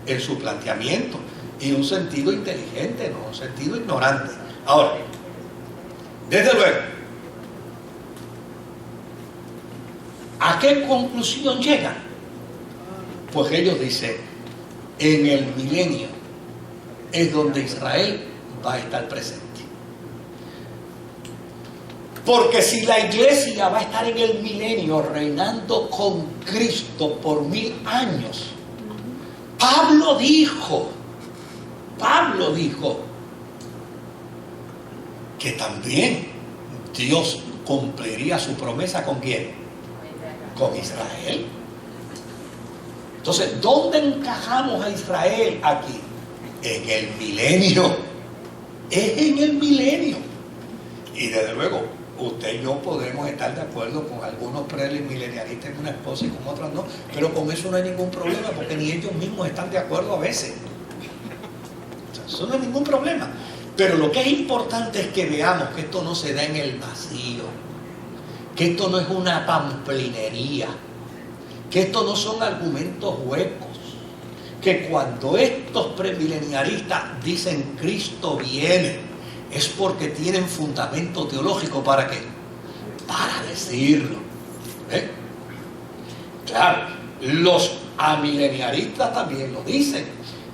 en su planteamiento y un sentido inteligente, no un sentido ignorante. Ahora, desde luego, ¿a qué conclusión llegan? Pues ellos dicen: en el milenio es donde Israel va a estar presente. Porque si la iglesia va a estar en el milenio reinando con Cristo por 1000 años, Pablo dijo que también Dios cumpliría su promesa ¿con quién? Con Israel. Entonces, ¿dónde encajamos a Israel aquí? En el milenio. Es en el milenio. Y desde luego, usted y yo podemos estar de acuerdo con algunos premilenialistas en una cosa y con otras no, pero con eso no hay ningún problema, porque ni ellos mismos están de acuerdo a veces. O sea, eso no es ningún problema. Pero lo que es importante es que veamos que esto no se da en el vacío, que esto no es una pamplinería, que esto no son argumentos huecos, que cuando estos premileniaristas dicen Cristo viene, es porque tienen fundamento teológico. ¿Para qué? Para decirlo. ¿Eh? Claro, los amileniaristas también lo dicen,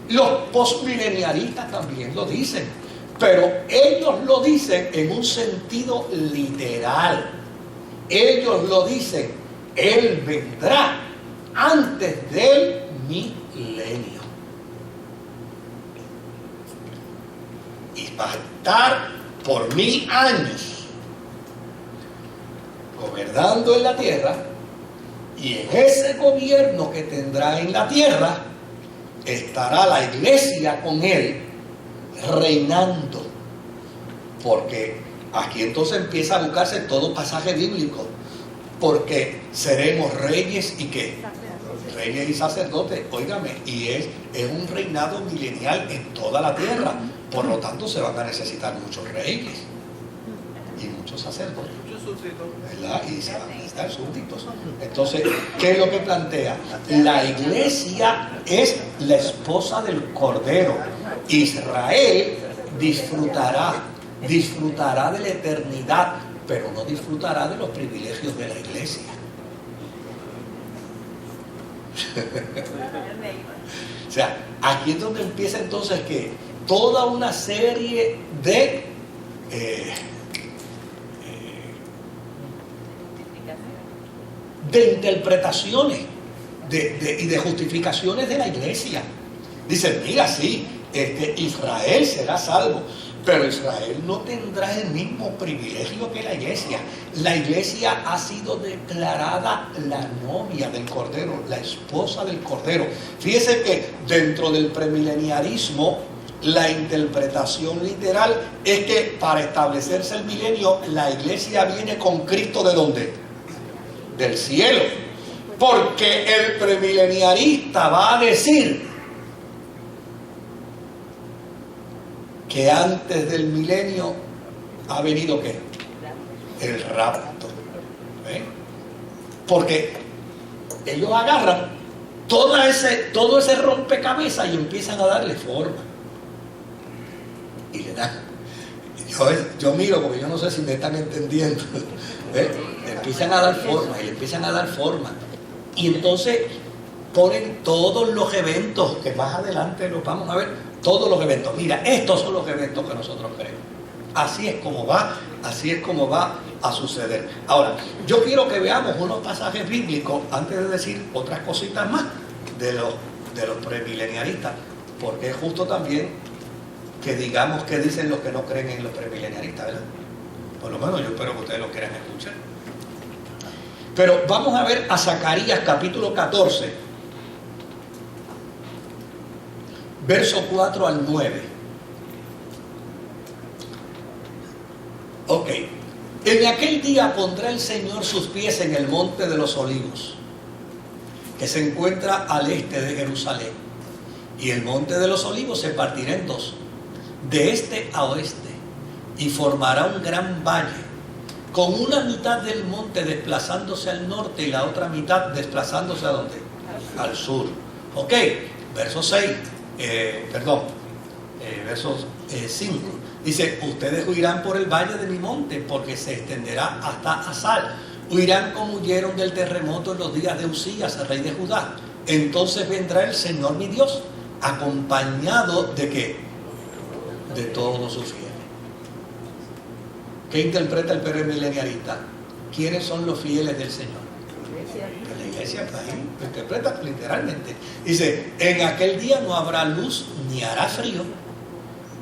los postmileniaristas también lo dicen, pero ellos lo dicen en un sentido literal. Ellos lo dicen, Él vendrá antes del milenio. Y va a estar por 1000 años gobernando en la tierra, y en ese gobierno que tendrá en la tierra estará la iglesia con Él reinando. Porque aquí entonces empieza a buscarse todo pasaje bíblico, porque seremos reyes y ¿qué? Reyes y sacerdotes, óigame, y es un reinado milenial en toda la tierra. Por lo tanto, se van a necesitar muchos reyes y muchos sacerdotes, ¿verdad? Y se van a necesitar súbditos. Entonces, ¿qué es lo que plantea? La iglesia es la esposa del Cordero. Israel disfrutará de la eternidad, pero no disfrutará de los privilegios de la iglesia. O sea, aquí es donde empieza entonces que toda una serie de interpretaciones y de justificaciones de la iglesia. Dicen, mira, sí, Israel será salvo, pero Israel no tendrá el mismo privilegio que la iglesia. La iglesia ha sido declarada la novia del Cordero, la esposa del Cordero. Fíjese que dentro del premileniarismo, la interpretación literal es que para establecerse el milenio, la iglesia viene con Cristo ¿de dónde? Del cielo. Porque el premileniarista va a decir que antes del milenio ha venido ¿qué? El rapto. ¿Eh? Porque ellos agarran todo ese rompecabezas y empiezan a darle forma. Y le dan. Yo miro porque yo no sé si me están entendiendo. ¿Eh? Le empiezan a dar forma y le empiezan a dar forma. Y entonces ponen todos los eventos que más adelante los vamos a ver. Todos los eventos. Mira, estos son los eventos que nosotros creemos. Así es como va a suceder. Ahora, yo quiero que veamos unos pasajes bíblicos antes de decir otras cositas más de los premileniaristas, porque es justo también que digamos qué dicen los que no creen en los premileniaristas, ¿verdad? Por lo menos yo espero que ustedes lo quieran escuchar. Pero vamos a ver a Zacarías capítulo 14, verso 4 al 9. Ok. En aquel día pondrá el Señor sus pies en el monte de los olivos, que se encuentra al este de Jerusalén. Y el monte de los olivos se partirá en dos, de este a oeste, y formará un gran valle, con una mitad del monte desplazándose al norte y la otra mitad desplazándose ¿a dónde? Al sur. Ok. Verso 6. Verso 5, dice, ustedes huirán por el valle de mi monte, porque se extenderá hasta Asal. Huirán como huyeron del terremoto en los días de Usías, rey de Judá. Entonces vendrá el Señor mi Dios, acompañado de ¿qué? De todos sus fieles. ¿Qué interpreta el premileniarista? ¿Quiénes son los fieles del Señor? La iglesia, pues ahí lo interpreta literalmente. Dice, en aquel día no habrá luz ni hará frío.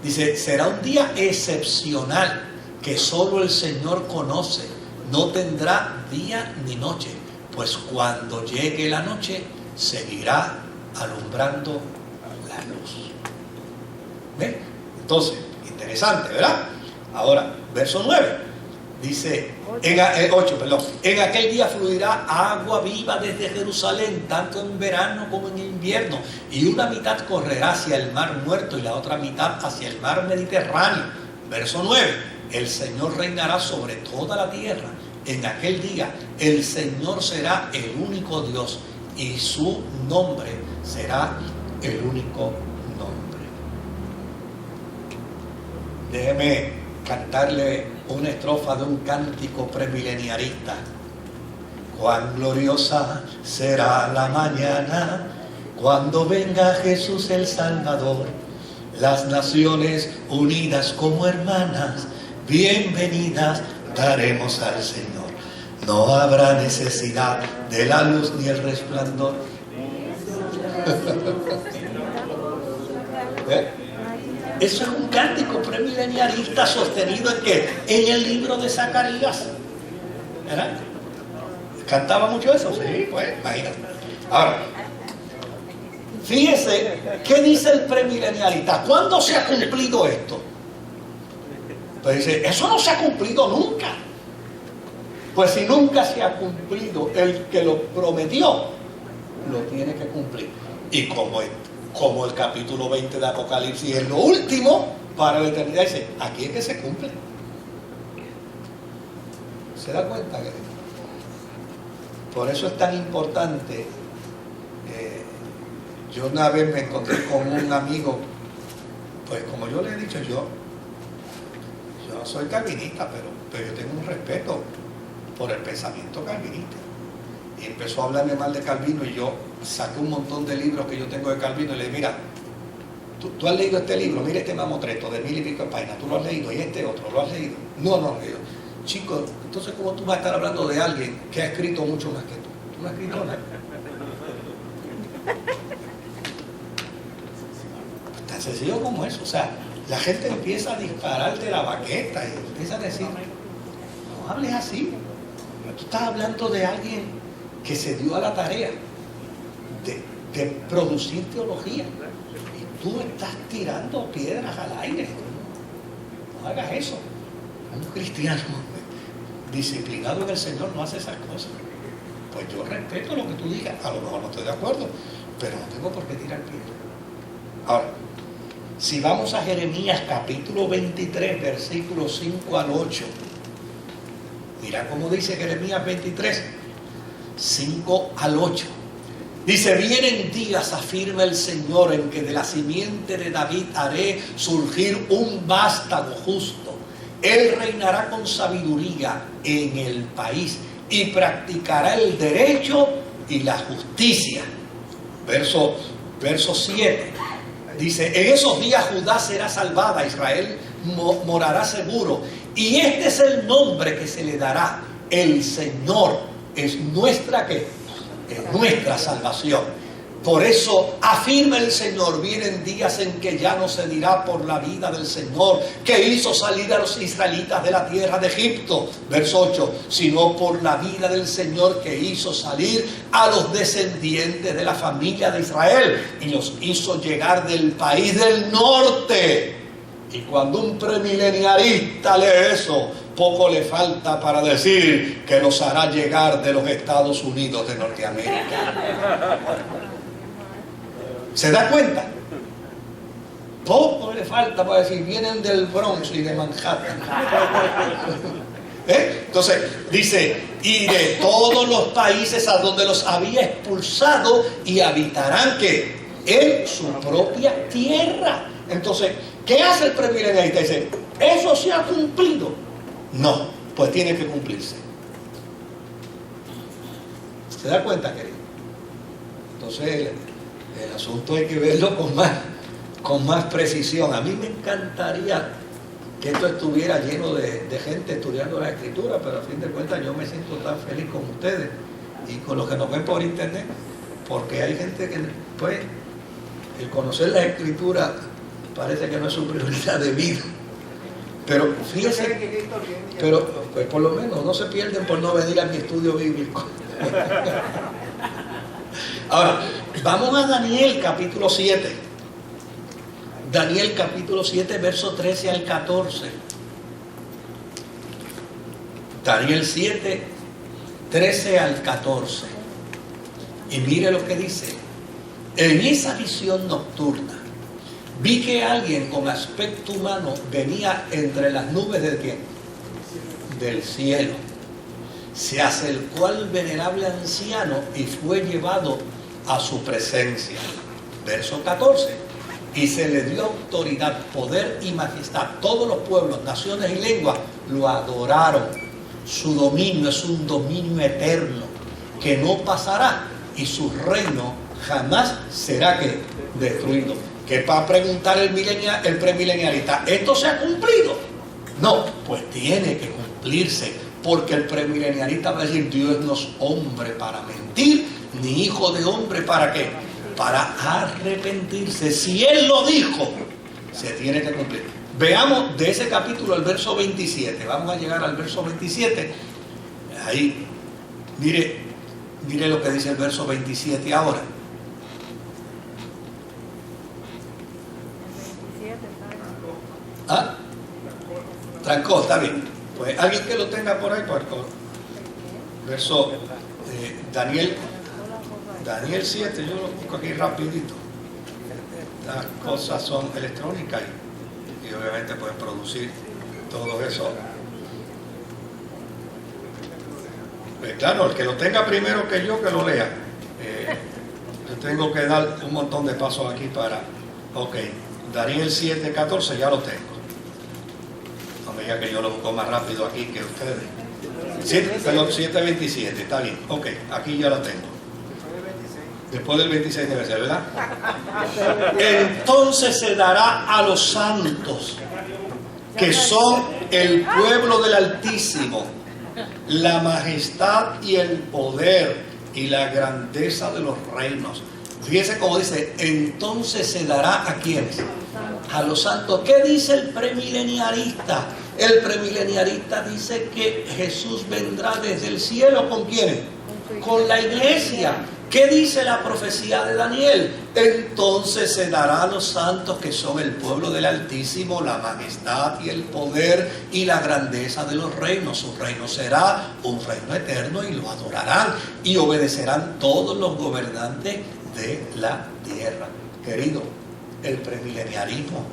Dice, será un día excepcional que solo el Señor conoce. No tendrá día ni noche, pues cuando llegue la noche seguirá alumbrando la luz. ¿Ven? Entonces, interesante, ¿verdad? Ahora, verso 9. Dice, 8, perdón. En aquel día fluirá agua viva desde Jerusalén, tanto en verano como en invierno. Y una mitad correrá hacia el mar muerto y la otra mitad hacia el mar Mediterráneo. Verso 9. El Señor reinará sobre toda la tierra. En aquel día el Señor será el único Dios y su nombre será el único nombre. Déjeme cantarle una estrofa de un cántico premileniarista. Cuán gloriosa será la mañana cuando venga Jesús el Salvador. Las naciones unidas como hermanas, bienvenidas daremos al Señor. No habrá necesidad de la luz ni el resplandor. Eso es un cántico premileniarista sostenido en ¿qué? En el libro de Zacarías. ¿Verdad? ¿Cantaba mucho eso? Sí, pues, imagínate. Ahora, fíjese, ¿qué dice el premileniarista? ¿Cuándo se ha cumplido esto? Pues dice, eso no se ha cumplido nunca. Pues si nunca se ha cumplido, el que lo prometió, lo tiene que cumplir. Y como el capítulo 20 de Apocalipsis es lo último para la eternidad, dice, aquí es que se cumple. ¿Se da cuenta? Que por eso es tan importante. Yo una vez me encontré con un amigo, pues como yo le he dicho, yo no soy calvinista, pero yo tengo un respeto por el pensamiento calvinista. Y empezó a hablarme mal de Calvino y yo saqué un montón de libros que yo tengo de Calvino y le dije, mira, ¿tú has leído este libro? Mira este mamotreto de 1000 y pico de páginas, ¿tú lo has leído? Y este otro, ¿lo has leído? No lo he leído. Chico, entonces ¿cómo tú vas a estar hablando de alguien que ha escrito mucho más que tú? Tú no has escrito nada. Tan sencillo como eso. O sea, la gente empieza a disparar de la baqueta y empieza a decir, no hables así. Tú estás hablando de alguien que se dio a la tarea de producir teología y tú estás tirando piedras al aire. No hagas eso. Un cristiano disciplinado en el Señor no hace esas cosas. Pues yo respeto lo que tú digas, a lo mejor no estoy de acuerdo, pero no tengo por qué tirar piedras. Ahora, si vamos a Jeremías capítulo 23 versículos 5 al 8, mira cómo dice Jeremías 23 5 al 8. Dice, vienen días, afirma el Señor, en que de la simiente de David haré surgir un vástago justo. Él reinará con sabiduría en el país y practicará el derecho y la justicia. Verso 7. Dice, en esos días Judá será salvada, Israel morará seguro. Y este es el nombre que se le dará. El Señor es nuestra ¿qué? Es nuestra salvación. Por eso afirma el Señor, vienen días en que ya no se dirá por la vida del Señor, que hizo salir a los israelitas de la tierra de Egipto, verso 8, sino por la vida del Señor que hizo salir a los descendientes de la familia de Israel y los hizo llegar del país del norte. Y cuando un premileniarista lee eso, poco le falta para decir que los hará llegar de los Estados Unidos de Norteamérica. ¿Se da cuenta? Poco le falta para decir, vienen del Bronx y de Manhattan. Entonces, dice, y de todos los países a donde los había expulsado y habitarán ¿qué? En su propia tierra. Entonces, ¿qué hace el premileniarista? Dice, ¿eso se ha cumplido? No, pues tiene que cumplirse. ¿Se da cuenta, querido? Entonces, el asunto hay que verlo con más precisión. A mí me encantaría que esto estuviera lleno de gente estudiando la Escritura, pero a fin de cuentas yo me siento tan feliz con ustedes y con los que nos ven por internet, porque hay gente que, pues, el conocer la Escritura parece que no es su prioridad de vida. Pero fíjense, pero pues por lo menos no se pierden por no venir a mi estudio bíblico. Ahora, vamos a Daniel capítulo 7. Daniel capítulo 7, verso 13 al 14. Daniel 7, 13 al 14. Y mire lo que dice. En esa visión nocturna, vi que alguien con aspecto humano venía entre las nubes ¿de quién? Del cielo. Se acercó al venerable anciano y fue llevado a su presencia. Verso 14. Y se le dio autoridad, poder y majestad. Todos los pueblos, naciones y lenguas lo adoraron. Su dominio es un dominio eterno que no pasará y su reino jamás será ¿qué? Destruido. ¿Qué va a preguntar el premilenialista? ¿Esto se ha cumplido? No, pues tiene que cumplirse, porque el premilenialista va a decir: Dios no es hombre para mentir, ni hijo de hombre para ¿qué? Para arrepentirse. Si Él lo dijo, se tiene que cumplir. Veamos de ese capítulo el verso 27. Vamos a llegar al verso 27. Ahí, mire lo que dice el verso 27 ahora. ¿Ah? Trancó, está bien. Pues alguien que lo tenga por ahí, por verso Daniel 7, yo lo busco aquí rapidito. Las cosas son electrónicas y obviamente pueden producir todo eso. Pues claro, el que lo tenga primero que lo lea. Yo tengo que dar un montón de pasos aquí para... Ok, Daniel 7, 14 ya lo tengo. No me diga que yo lo busco más rápido aquí que ustedes. 7:27, está bien. Ok, aquí ya lo tengo. Después del 26 debe ser, ¿verdad? Entonces se dará a los santos, que son el pueblo del Altísimo, la majestad y el poder y la grandeza de los reinos. Fíjese cómo dice: entonces se dará ¿a quiénes? A los santos. ¿Qué dice el premilenialista? El premilenialista dice que Jesús vendrá desde el cielo. ¿Con quiénes? Con la iglesia. ¿Qué dice la profecía de Daniel? Entonces se dará a los santos, que son el pueblo del Altísimo, la majestad y el poder y la grandeza de los reinos. Su reino será un reino eterno y lo adorarán y obedecerán todos los gobernantes de la tierra. Querido, el premilenialismo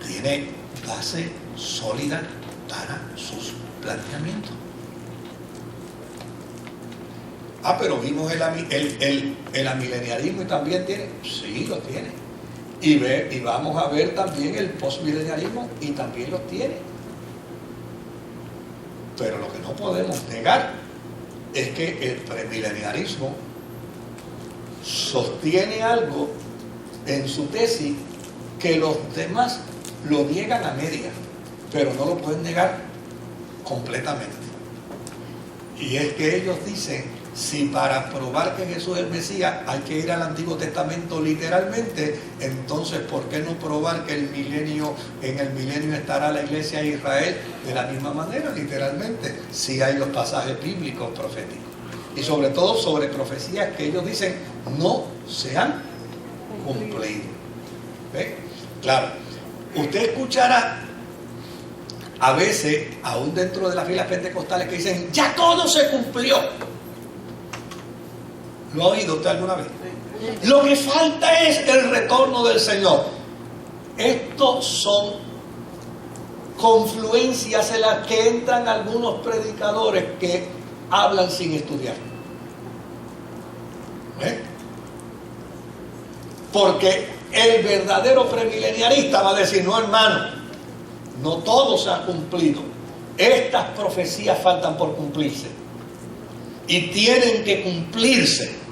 tiene base sólida para sus planteamientos. Pero vimos el amilenialismo y también tiene. Sí, lo tiene. Y vamos a ver también el postmilenialismo y también lo tiene. Pero lo que no podemos negar es que el premilenialismo sostiene algo en su tesis que los demás lo niegan a media, pero no lo pueden negar completamente. Y es que ellos dicen: si para probar que Jesús es el Mesías hay que ir al Antiguo Testamento literalmente, entonces ¿por qué no probar que en el milenio estará la iglesia de Israel de la misma manera, literalmente? Si hay los pasajes bíblicos proféticos. Y sobre todo sobre profecías que ellos dicen no se han cumplido. ¿Ve? Claro, usted escuchará a veces, aún dentro de las filas pentecostales, que dicen: ya todo se cumplió. ¿Lo ha oído usted alguna vez? Lo que falta es el retorno del Señor. Estos son confluencias en las que entran algunos predicadores que hablan sin estudiar. ¿Eh? Porque el verdadero premilenialista va a decir: no, hermano, no todo se ha cumplido. Estas profecías faltan por cumplirse. Y tienen que cumplirse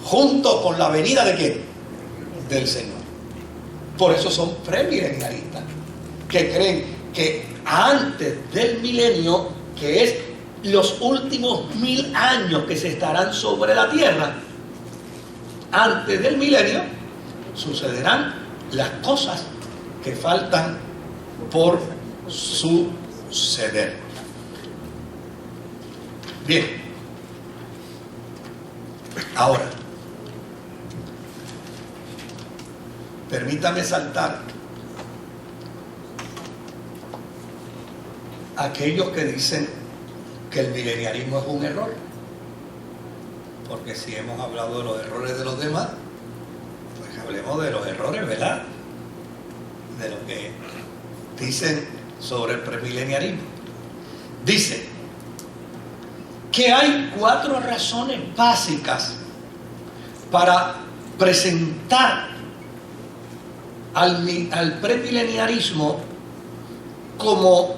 junto con la venida ¿de quién? Del Señor. Por eso son premilenialistas, que creen que antes del milenio, que es los últimos 1000 años que se estarán sobre la tierra, antes del milenio sucederán las cosas que faltan por suceder. Bien, ahora permítame saltar aquellos que dicen que el mileniarismo es un error. Porque si hemos hablado de los errores de los demás, pues hablemos de los errores, ¿verdad? De lo que dicen sobre el premileniarismo. Dice que hay 4 razones básicas para presentar al premileniarismo como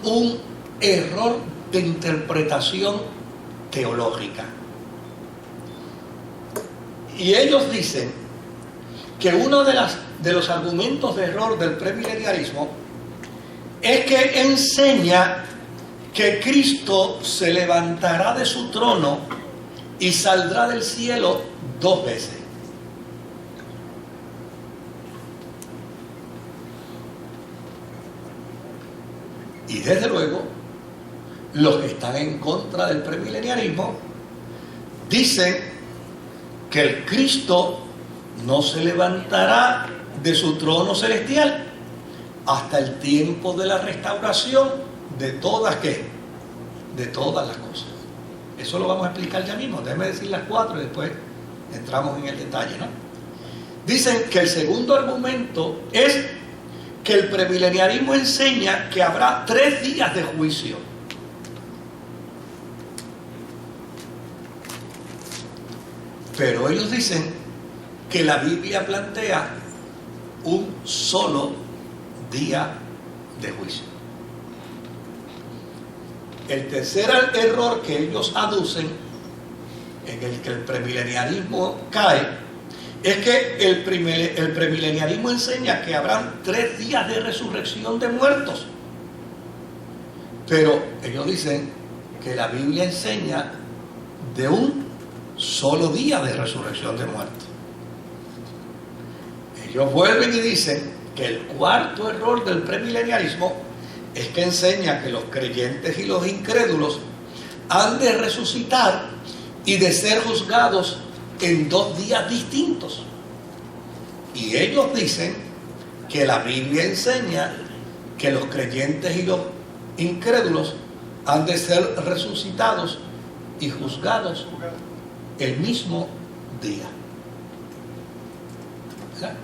un error de interpretación teológica. Y ellos dicen que uno de los argumentos de error del premileniarismo es que enseña que Cristo se levantará de su trono y saldrá del cielo 2 veces. Y desde luego, los que están en contra del premileniarismo dicen que el Cristo no se levantará de su trono celestial hasta el tiempo de la restauración de todas las cosas. Eso lo vamos a explicar ya mismo. Déjenme decir las 4 y después entramos en el detalle, ¿no? Dicen que el segundo argumento es que el premileniarismo enseña que habrá 3 días de juicio. Pero ellos dicen que la Biblia plantea un solo día de juicio. El tercer error que ellos aducen, en el que el premileniarismo cae, es que el premileniarismo enseña que habrán 3 días de resurrección de muertos. Pero ellos dicen que la Biblia enseña de un solo día de resurrección de muertos. Ellos vuelven y dicen que el cuarto error del premileniarismo es que enseña que los creyentes y los incrédulos han de resucitar y de ser juzgados en 2 días distintos. Y ellos dicen que la Biblia enseña que los creyentes y los incrédulos han de ser resucitados y juzgados el mismo día. ¿Verdad?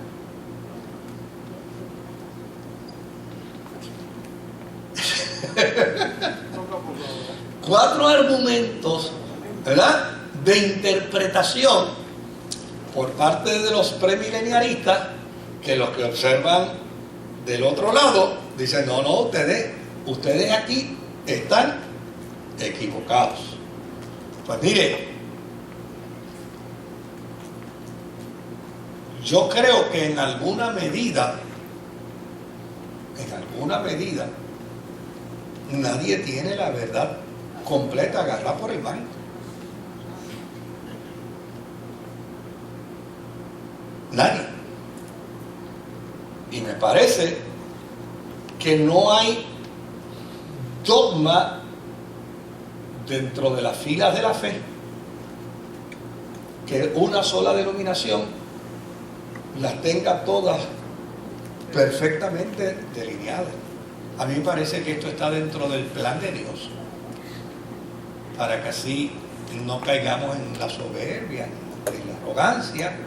Cuatro argumentos, ¿verdad?, de interpretación por parte de los premileniaristas, que los que observan del otro lado dicen: no, ustedes aquí están equivocados. Pues mire, yo creo que en alguna medida, nadie tiene la verdad completa agarrada por el mango. Nadie. Y me parece que no hay dogma dentro de las filas de la fe que una sola denominación las tenga todas perfectamente delineadas. A mí me parece que esto está dentro del plan de Dios, para que así no caigamos en la soberbia, en la arrogancia,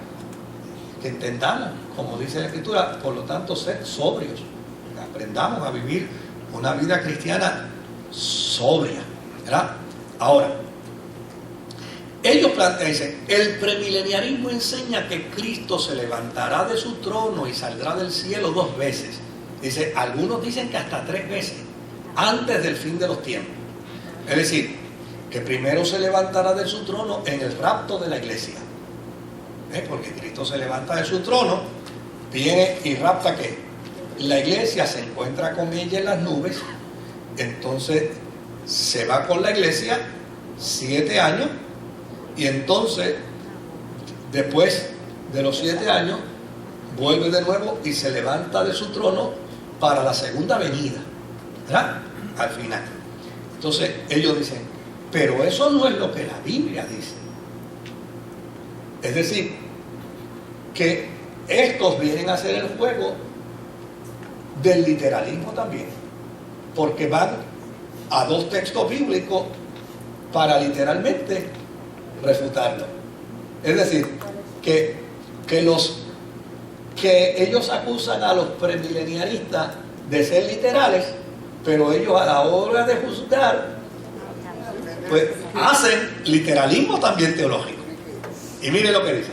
que entendamos, como dice la Escritura, por lo tanto, ser sobrios, que aprendamos a vivir una vida cristiana sobria, ¿verdad? Ahora, ellos dicen: el premileniarismo enseña que Cristo se levantará de su trono y saldrá del cielo 2 veces. Dice, algunos dicen que hasta 3 veces, antes del fin de los tiempos. Es decir, que primero se levantará de su trono en el rapto de la iglesia. Porque Cristo se levanta de su trono, viene y rapta ¿qué? La iglesia, se encuentra con ella en las nubes, entonces se va con la iglesia 7 años, y entonces, después de los 7 años, vuelve de nuevo y se levanta de su trono para la segunda venida, ¿verdad? Al final. Entonces ellos dicen: pero eso no es lo que la Biblia dice. Es decir, que estos vienen a hacer el juego del literalismo también, porque van a dos textos bíblicos para literalmente refutarlo. Es decir, que ellos acusan a los premileniaristas de ser literales, pero ellos a la hora de juzgar, pues hacen literalismo también teológico. Y mire lo que dice.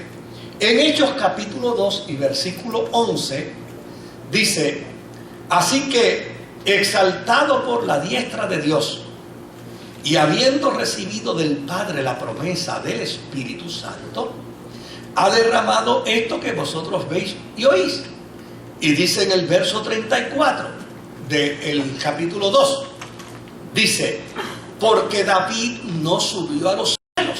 En Hechos capítulo 2 y versículo 11, dice: así que, exaltado por la diestra de Dios, y habiendo recibido del Padre la promesa del Espíritu Santo, ha derramado esto que vosotros veis y oís. Y dice en el verso 34 del capítulo 2, dice: porque David no subió a los cielos,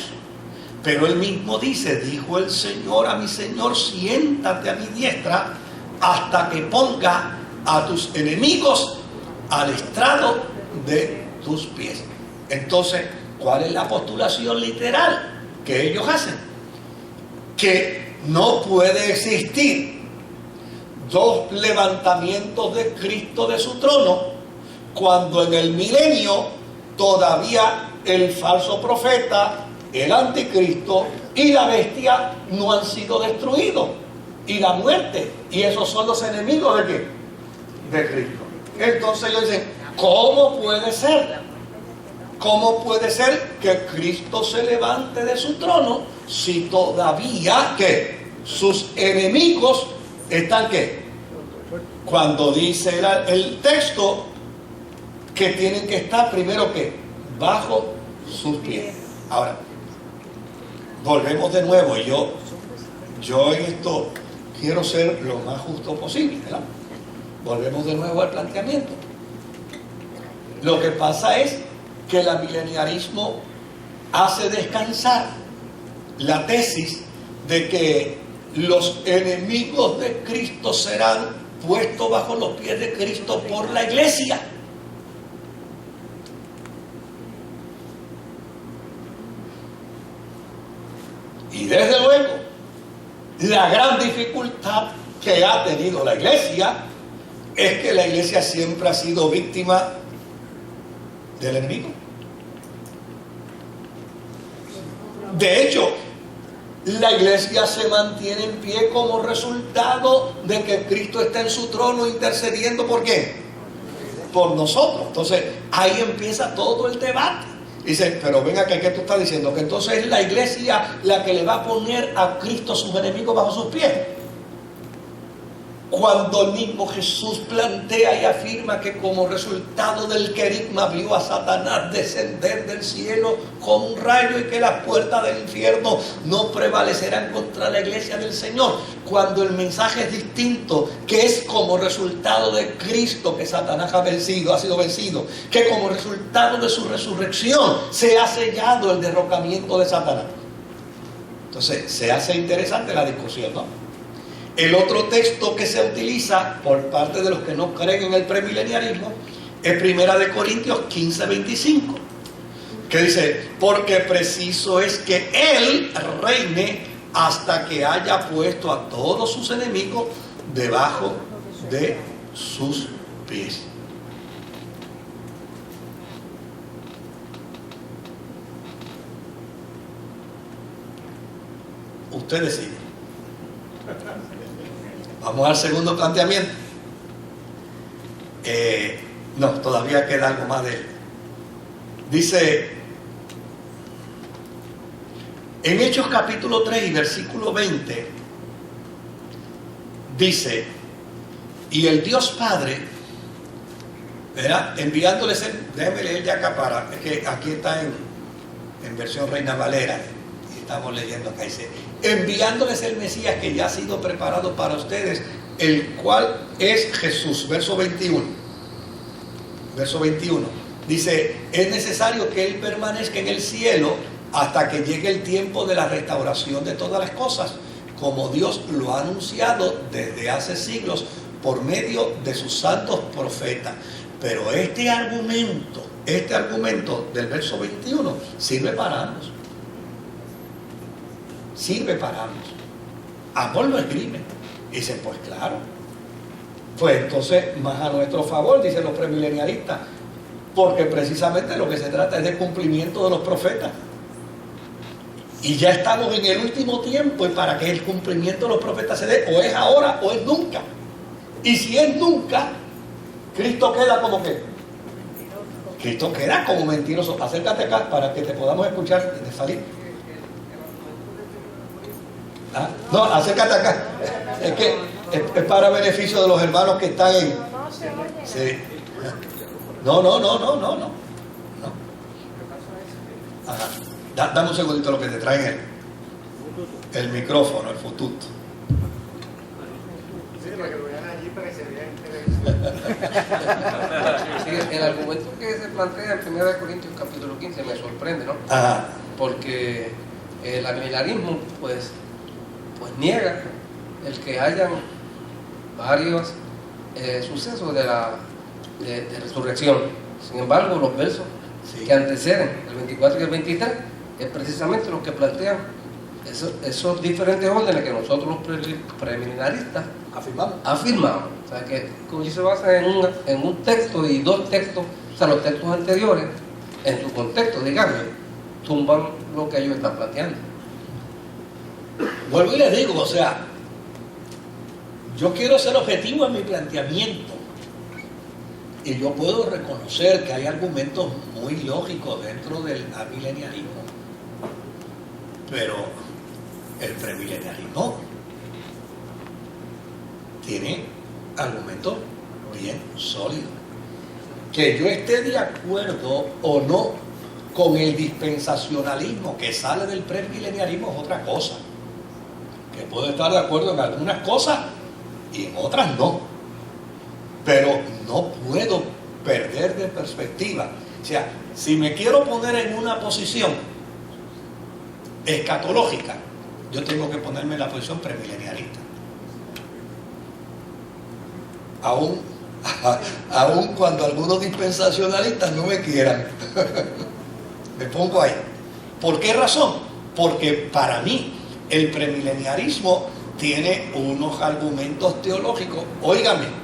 pero él mismo dice: dijo el Señor a mi Señor, siéntate a mi diestra hasta que ponga a tus enemigos al estrado de tus pies. Entonces, ¿cuál es la postulación literal que ellos hacen? Que no puede existir dos levantamientos de Cristo de su trono cuando en el milenio todavía el falso profeta, el anticristo y la bestia no han sido destruidos, y la muerte, y esos son los enemigos de ¿qué? De Cristo. Entonces ellos dicen: ¿cómo puede ser? ¿Cómo puede ser que Cristo se levante de su trono si todavía que sus enemigos están ¿qué? Cuando dice el texto que tienen que estar primero ¿qué? Bajo sus pies. Ahora, volvemos de nuevo. Yo en esto quiero ser lo más justo posible, ¿verdad? Volvemos de nuevo al planteamiento. Lo que pasa es que el amileniarismo hace descansar la tesis de que los enemigos de Cristo serán puestos bajo los pies de Cristo por la iglesia. Y desde luego, la gran dificultad que ha tenido la iglesia es que la iglesia siempre ha sido víctima del enemigo. De hecho, la iglesia se mantiene en pie como resultado de que Cristo está en su trono intercediendo. ¿Por qué? Por nosotros. Entonces, ahí empieza todo el debate. Dice: pero venga, ¿qué tú estás diciendo? Que entonces es la iglesia la que le va a poner a Cristo sus enemigos bajo sus pies. Cuando el mismo Jesús plantea y afirma que como resultado del querigma vio a Satanás descender del cielo como un rayo y que las puertas del infierno no prevalecerán contra la iglesia del Señor. Cuando el mensaje es distinto, que es como resultado de Cristo que Satanás ha sido vencido, que como resultado de su resurrección se ha sellado el derrocamiento de Satanás. Entonces se hace interesante la discusión, ¿no? El otro texto que se utiliza por parte de los que no creen en el premileniarismo es 1 Corintios 15:25, que dice: porque preciso es que Él reine hasta que haya puesto a todos sus enemigos debajo de sus pies. Usted decide. Vamos al segundo planteamiento. No, todavía queda algo más de él. Dice en Hechos capítulo 3 y versículo 20, dice: y el Dios Padre, ¿verdad? Enviándoles déjeme leer ya acá para, es que aquí está en versión Reina Valera, y estamos leyendo acá, dice: enviándoles el Mesías que ya ha sido preparado para ustedes, el cual es Jesús. Verso 21. Dice: es necesario que Él permanezca en el cielo hasta que llegue el tiempo de la restauración de todas las cosas, como Dios lo ha anunciado desde hace siglos por medio de sus santos profetas. Pero este argumento del verso 21 sirve para ambos. Ambos lo escriben. Y dicen: pues claro. Pues entonces, más a nuestro favor, dicen los premilenialistas, porque precisamente lo que se trata es de cumplimiento de los profetas. Y ya estamos en el último tiempo, y para que el cumplimiento de los profetas se dé, o es ahora o es nunca. Y si es nunca, Cristo queda como que Cristo queda como mentiroso. Acércate acá para que te podamos escuchar de salir. ¿Ah? No, acércate acá. Es que es para beneficio de los hermanos que están en. Sí. No. Ajá. Dame un segundito lo que te traen el micrófono, el fututo. Sí, para que lo vean allí para que se vean en televisión. Sí, el argumento que se plantea en 1 Corintios capítulo 15 me sorprende, ¿no? Ajá. Porque el amilenarismo pues niega el que hayan varios sucesos de resurrección. Sin embargo, los versos que anteceden, el 24 y el 23, es precisamente lo que plantean esos diferentes órdenes que nosotros los preminaristas afirmamos. O sea, que se basa en un texto y dos textos, o sea, los textos anteriores, en su contexto, digamos, tumban lo que ellos están planteando. Vuelvo y les digo, o sea, yo quiero ser objetivo en mi planteamiento. Y yo puedo reconocer que hay argumentos muy lógicos dentro del amilenialismo. Pero el premilenialismo tiene argumentos bien sólidos. Que yo esté de acuerdo o no con el dispensacionalismo que sale del premilenialismo es otra cosa. Que puedo estar de acuerdo en algunas cosas y en otras no. Pero no puedo perder de perspectiva. O sea, si me quiero poner en una posición escatológica, yo tengo que ponerme en la posición premilenialista. Aún cuando algunos dispensacionalistas no me quieran. Me pongo ahí. ¿Por qué razón? Porque para mí el premileniarismo tiene unos argumentos teológicos. Óigame,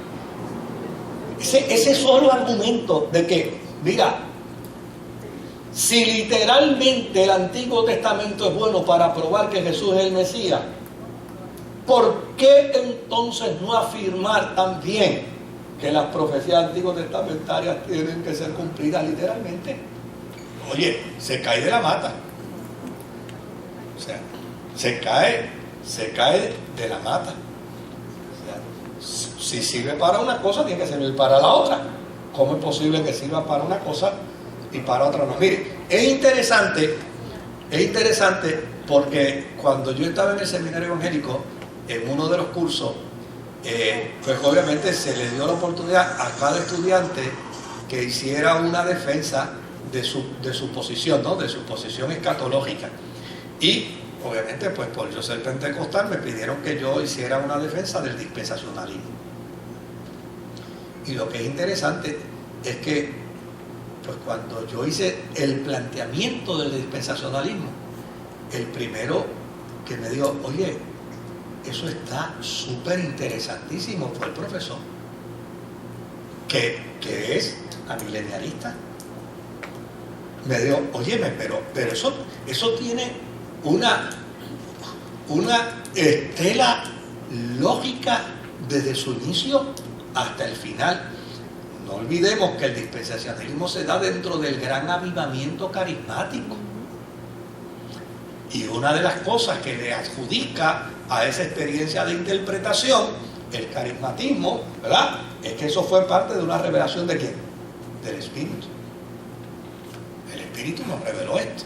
ese solo argumento de que, mira, si literalmente el Antiguo Testamento es bueno para probar que Jesús es el Mesías, ¿por qué entonces no afirmar también que las profecías antiguo-testamentarias tienen que ser cumplidas literalmente? Oye, se cae de la mata. O sea, se cae de la mata. O sea, si sirve para una cosa, tiene que servir para la otra. ¿Cómo es posible que sirva para una cosa y para otra no? Mire, es interesante porque cuando yo estaba en el seminario evangélico, en uno de los cursos, pues obviamente se le dio la oportunidad a cada estudiante que hiciera una defensa de su posición, ¿no? De su posición escatológica. Y obviamente, pues por yo ser pentecostal, me pidieron que yo hiciera una defensa del dispensacionalismo. Y lo que es interesante es que, pues cuando yo hice el planteamiento del dispensacionalismo, el primero que me dijo, oye, eso está súper interesantísimo, fue el profesor, que es amilenialista. Me dijo, óyeme, pero eso tiene una estela lógica desde su inicio hasta el final. No olvidemos que el dispensacionalismo se da dentro del gran avivamiento carismático. Y una de las cosas que le adjudica a esa experiencia de interpretación, el carismatismo, ¿verdad?, es que eso fue parte de una revelación ¿de quién? Del Espíritu. El Espíritu nos reveló esto.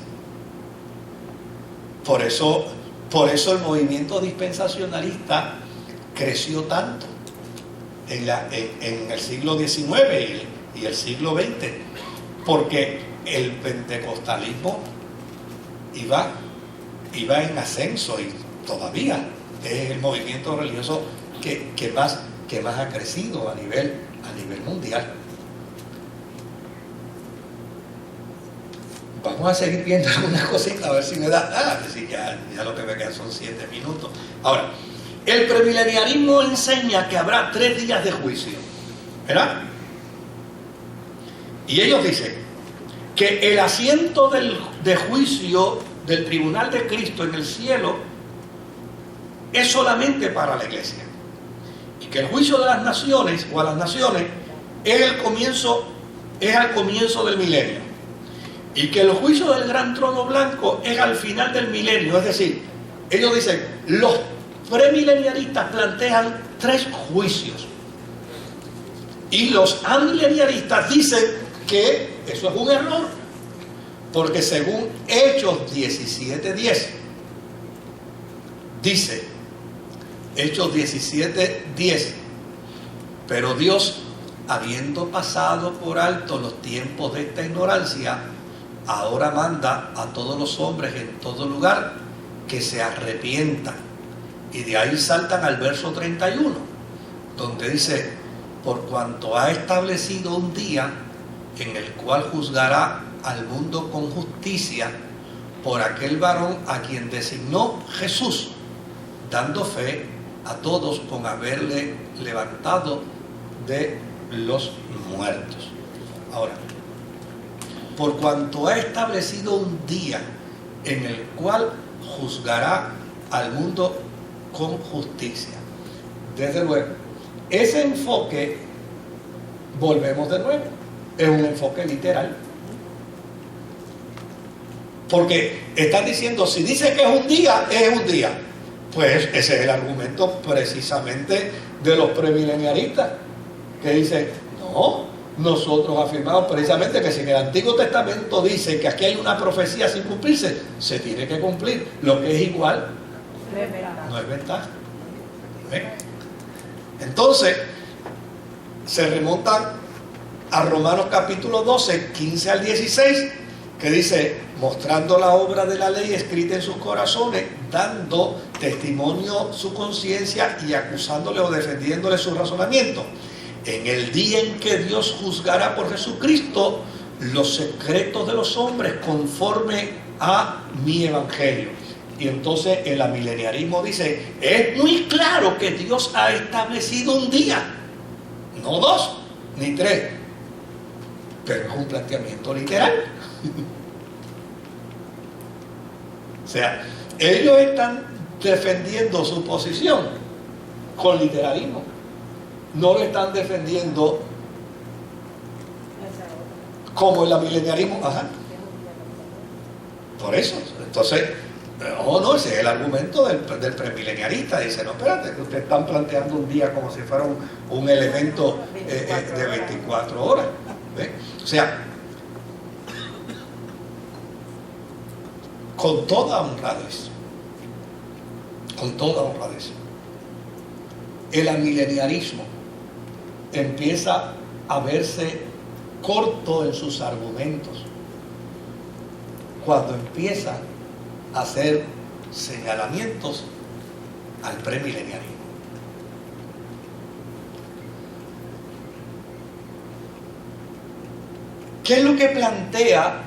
Por eso el movimiento dispensacionalista creció tanto en el siglo XIX y el siglo XX, porque el pentecostalismo iba en ascenso y todavía es el movimiento religioso que más ha crecido a nivel mundial. Vamos a seguir viendo algunas cositas a ver si me da. Ya lo que me quedan son 7 minutos. Ahora, el premileniarismo enseña que habrá 3 días de juicio, ¿verdad? Y ellos dicen que el asiento de juicio del tribunal de Cristo en el cielo es solamente para la iglesia. Y que el juicio de las naciones o a las naciones es al comienzo del milenio. Y que el juicio del gran trono blanco es al final del milenio. Es decir, ellos dicen, los premileniaristas plantean 3 juicios. Y los amileniaristas dicen que eso es un error. Porque según Hechos 17:10, dice, Hechos 17:10, pero Dios, habiendo pasado por alto los tiempos de esta ignorancia, ahora manda a todos los hombres en todo lugar que se arrepientan. Y de ahí saltan al verso 31, donde dice, por cuanto ha establecido un día en el cual juzgará al mundo con justicia por aquel varón a quien designó Jesús, dando fe a todos con haberle levantado de los muertos. Ahora, por cuanto ha establecido un día en el cual juzgará al mundo con justicia. Desde luego, ese enfoque, volvemos de nuevo, es un enfoque literal. Porque están diciendo, si dice que es un día, es un día. Pues ese es el argumento precisamente de los premileniaristas, que dicen, no, nosotros afirmamos precisamente que si en el Antiguo Testamento dice que aquí hay una profecía sin cumplirse, se tiene que cumplir. Lo que es igual no es ventaja. ¿Ven? Entonces, se remontan a Romanos capítulo 12, 15 al 16, que dice, mostrando la obra de la ley escrita en sus corazones, dando testimonio su conciencia y acusándole o defendiéndole su razonamiento. En el día en que Dios juzgará por Jesucristo los secretos de los hombres conforme a mi evangelio. Y entonces el amileniarismo dice, es muy claro que Dios ha establecido un día, no 2 ni 3, pero es un planteamiento literal. O sea, ellos están defendiendo su posición con literalismo, no lo están defendiendo como el amileniarismo. Ajá. Por eso, entonces, no, ese es el argumento del premileniarista. Dice, no, espérate, que ustedes están planteando un día como si fuera un elemento de 24 horas. ¿Ve? O sea, con toda honradez, el amileniarismo empieza a verse corto en sus argumentos cuando empieza a hacer señalamientos al premileniarismo. ¿Qué es lo que plantea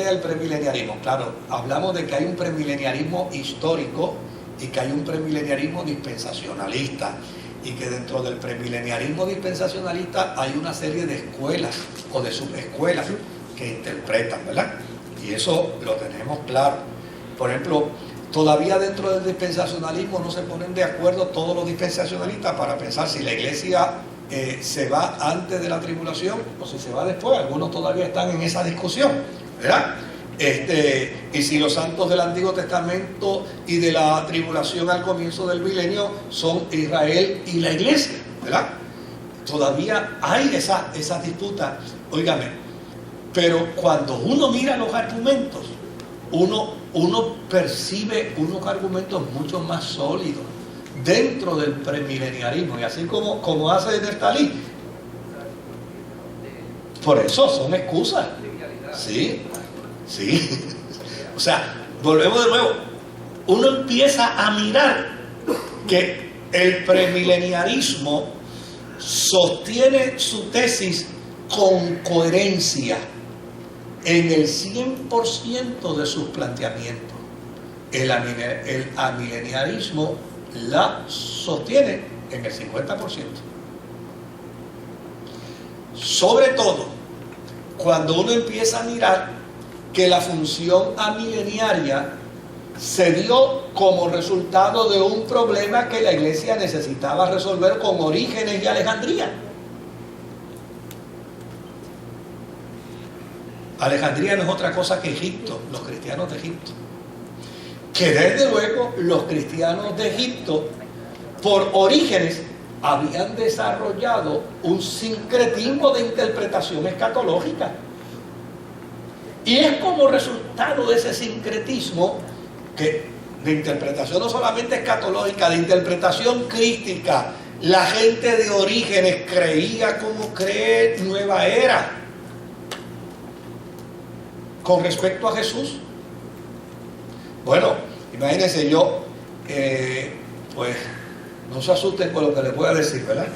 el premileniarismo? Claro, hablamos de que hay un premileniarismo histórico y que hay un premileniarismo dispensacionalista, y que dentro del premileniarismo dispensacionalista hay una serie de escuelas o de subescuelas que interpretan, ¿verdad? Y eso lo tenemos claro. Por ejemplo, todavía dentro del dispensacionalismo no se ponen de acuerdo todos los dispensacionalistas para pensar si la iglesia se va antes de la tribulación o si se va después. Algunos todavía están en esa discusión, ¿verdad? Y si los santos del Antiguo Testamento y de la tribulación al comienzo del milenio son Israel y la iglesia, ¿verdad? Todavía hay esa disputa, óigame, pero cuando uno mira los argumentos, uno percibe unos argumentos mucho más sólidos dentro del premileniarismo, y así como hace Neftalí. Por eso son excusas. Sí. O sea, volvemos de nuevo. Uno empieza a mirar que el premileniarismo sostiene su tesis con coherencia en el 100% de sus planteamientos. El amileniarismo la sostiene en el 50%. Sobre todo, cuando uno empieza a mirar que la función amileniaria se dio como resultado de un problema que la iglesia necesitaba resolver con Orígenes y Alejandría. Alejandría no es otra cosa que Egipto, los cristianos de Egipto. Que desde luego los cristianos de Egipto, por Orígenes, habían desarrollado un sincretismo de interpretación escatológica. Y es como resultado de ese sincretismo que de interpretación no solamente escatológica, de interpretación crística, la gente de Orígenes creía como cree Nueva Era con respecto a Jesús. Bueno, imagínense yo, pues no se asusten con lo que les voy a decir, ¿verdad?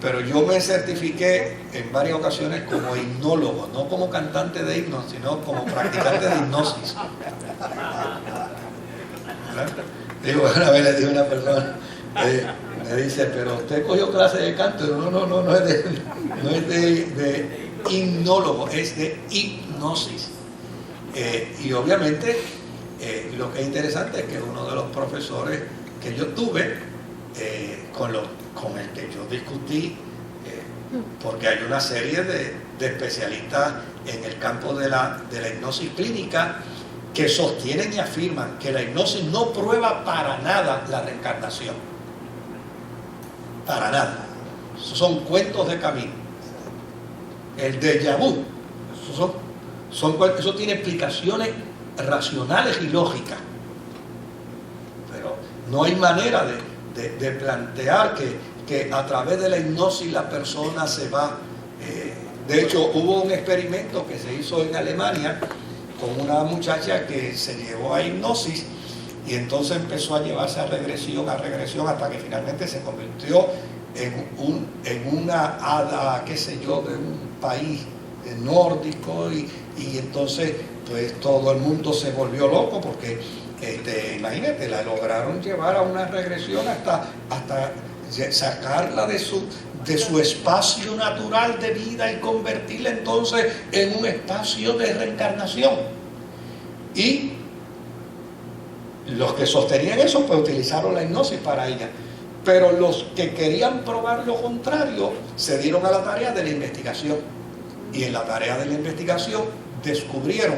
Pero yo me certifiqué en varias ocasiones como hipnólogo, no como cantante de himnos, sino como practicante de hipnosis. ¿Verdad? Digo, una vez le dije a una persona, me dice, pero usted cogió clase de canto. No es de hipnólogo, es de hipnosis. Y obviamente lo que es interesante es que uno de los profesores que yo tuve, con el que yo discutí, porque hay una serie de especialistas en el campo de la hipnosis clínica que sostienen y afirman que la hipnosis no prueba para nada la reencarnación. Para nada. Esos son cuentos de camino. El déjà vu, eso tiene explicaciones racionales y lógicas. Pero no hay manera de plantear que a través de la hipnosis la persona se va. De hecho, hubo un experimento que se hizo en Alemania con una muchacha que se llevó a hipnosis y entonces empezó a llevarse a regresión, hasta que finalmente se convirtió en una hada, qué sé yo, de un país nórdico, y entonces pues todo el mundo se volvió loco porque imagínate, la lograron llevar a una regresión hasta sacarla de su espacio natural de vida y convertirla entonces en un espacio de reencarnación. Y los que sostenían eso pues utilizaron la hipnosis para ella, pero los que querían probar lo contrario se dieron a la tarea de la investigación, y en la tarea de la investigación descubrieron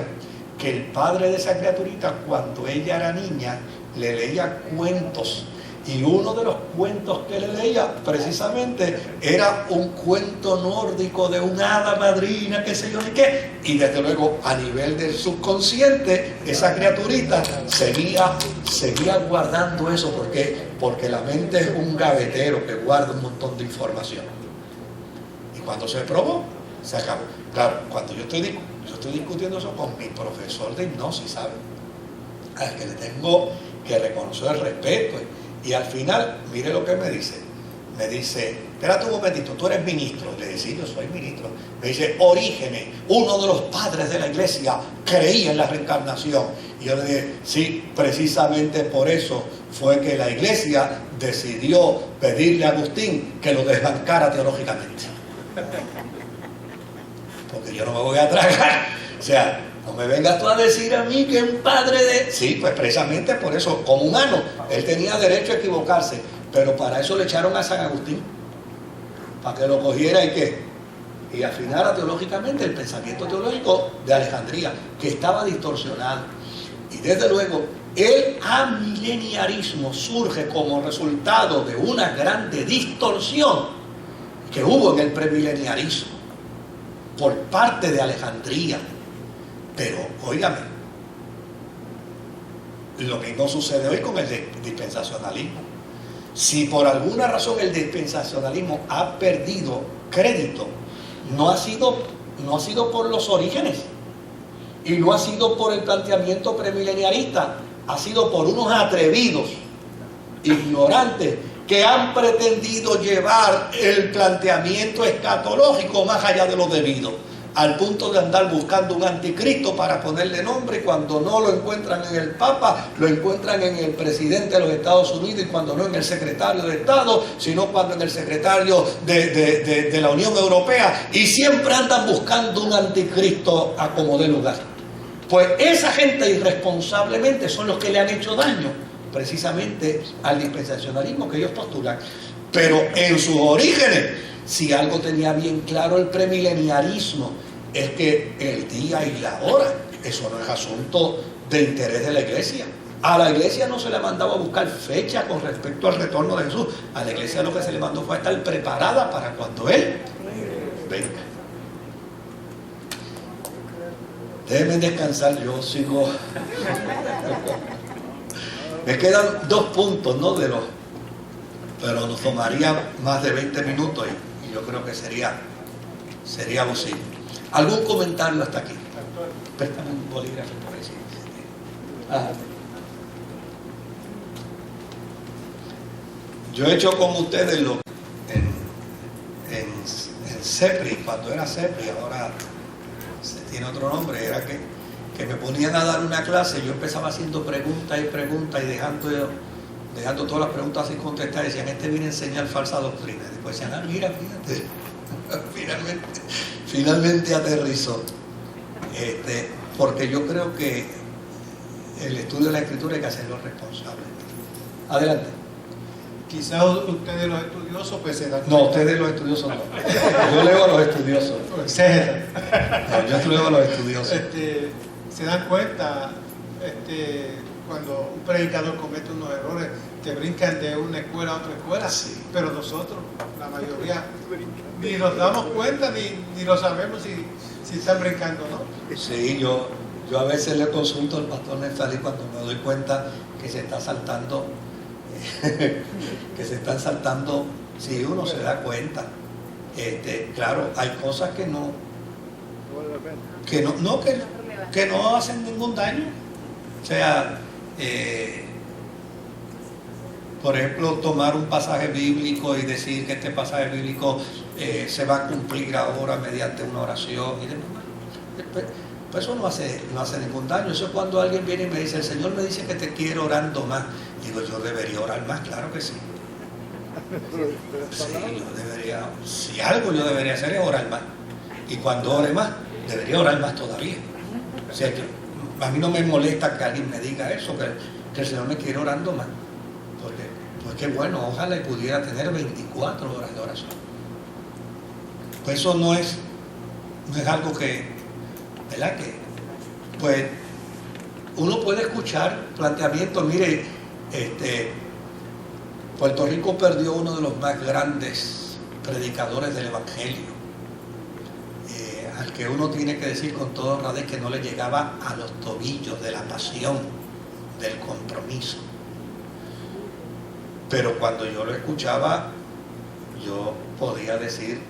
que el padre de esa criaturita, cuando ella era niña, le leía cuentos, y uno de los cuentos que le leía precisamente era un cuento nórdico de una hada madrina, qué sé yo ni qué, y desde luego a nivel del subconsciente esa criaturita seguía guardando eso, porque la mente es un gavetero que guarda un montón de información, y cuando se probó se acabó. Claro, cuando yo estoy discutiendo eso con mi profesor de hipnosis, ¿sabes? Al que le tengo que reconocer el respeto. Y al final, mire lo que me dice. Me dice, espérate un momentito, tú eres ministro. Le dije, sí, yo soy ministro. Me dice, Orígenes, uno de los padres de la iglesia, creía en la reencarnación. Y yo le dije, sí, precisamente por eso fue que la iglesia decidió pedirle a Agustín que lo desbancara teológicamente. Porque yo no me voy a tragar. O sea, no me vengas tú a decir a mí que es un padre de... Sí, pues precisamente por eso, como humano, él tenía derecho a equivocarse, pero para eso le echaron a San Agustín, para que lo cogiera y afinara teológicamente el pensamiento teológico de Alejandría, que estaba distorsionado. Y desde luego, el amileniarismo surge como resultado de una grande distorsión que hubo en el premileniarismo por parte de Alejandría. Pero, óigame, lo mismo sucede hoy con el dispensacionalismo. Si por alguna razón el dispensacionalismo ha perdido crédito, no ha sido por los Orígenes, y no ha sido por el planteamiento premileniarista, ha sido por unos atrevidos, ignorantes, que han pretendido llevar el planteamiento escatológico más allá de lo debido. al punto de andar buscando un anticristo para ponerle nombre, y cuando no lo encuentran en el Papa, lo encuentran en el presidente de los Estados Unidos, y cuando no en el secretario de Estado, sino cuando en el secretario de la Unión Europea, y siempre andan buscando un anticristo a como dé lugar. Pues esa gente irresponsablemente son los que le han hecho daño precisamente al dispensacionalismo que ellos postulan. Pero en sus orígenes, si algo tenía bien claro el premileniarismo, es que el día y la hora, eso no es asunto de interés de la iglesia. A la iglesia no se le mandaba a buscar fecha con respecto al retorno de Jesús. A la iglesia lo que se le mandó fue a estar preparada para cuando Él venga. Déjenme descansar, yo sigo. Me quedan 2 puntos, ¿no? Pero nos tomaría más de 20 minutos y yo creo que sería posible. ¿Algún comentario hasta aquí? Préstame un bolígrafo por ahí. Yo he hecho con ustedes en CEPRI, cuando era CEPRI, ahora se tiene otro nombre, era que me ponían a dar una clase, yo empezaba haciendo preguntas y preguntas y dejando todas las preguntas sin contestar, decían, este viene a enseñar falsa doctrina. Después decían, mira, fíjate, finalmente aterrizó. Porque yo creo que el estudio de la Escritura hay que hacerlo responsable. Adelante. Quizás ustedes los estudiosos pues se dan cuenta. No, ustedes los estudiosos no. Yo leo a los estudiosos. No, yo leo a los estudiosos. Se dan cuenta cuando un predicador comete unos errores que brincan de una escuela a otra escuela, sí. Pero nosotros, la mayoría, ni nos damos cuenta ni lo sabemos si están brincando, ¿no? Sí, yo a veces le consulto al pastor Neftalí cuando me doy cuenta que se está saltando, sí, uno se da cuenta. Claro, hay cosas que no hacen ningún daño. O sea, por ejemplo, tomar un pasaje bíblico y decir que este pasaje bíblico se va a cumplir ahora mediante una oración y demás. Pues eso no hace ningún daño. Eso es cuando alguien viene y me dice, el Señor me dice que te quiero orando más. Digo, yo debería orar más, claro que sí. Sí, yo debería, si algo yo debería hacer es orar más. Y cuando ore más, debería orar más todavía. O sea, a mí no me molesta que alguien me diga eso, que el Señor me quiere orando más. Porque, pues qué bueno, ojalá y pudiera tener 24 horas de oración. Pues eso no es algo que, ¿verdad? Que, pues, uno puede escuchar planteamientos. Mire, Puerto Rico perdió uno de los más grandes predicadores del Evangelio, al que uno tiene que decir con todo honradez que no le llegaba a los tobillos de la pasión, del compromiso. Pero cuando yo lo escuchaba, yo podía decir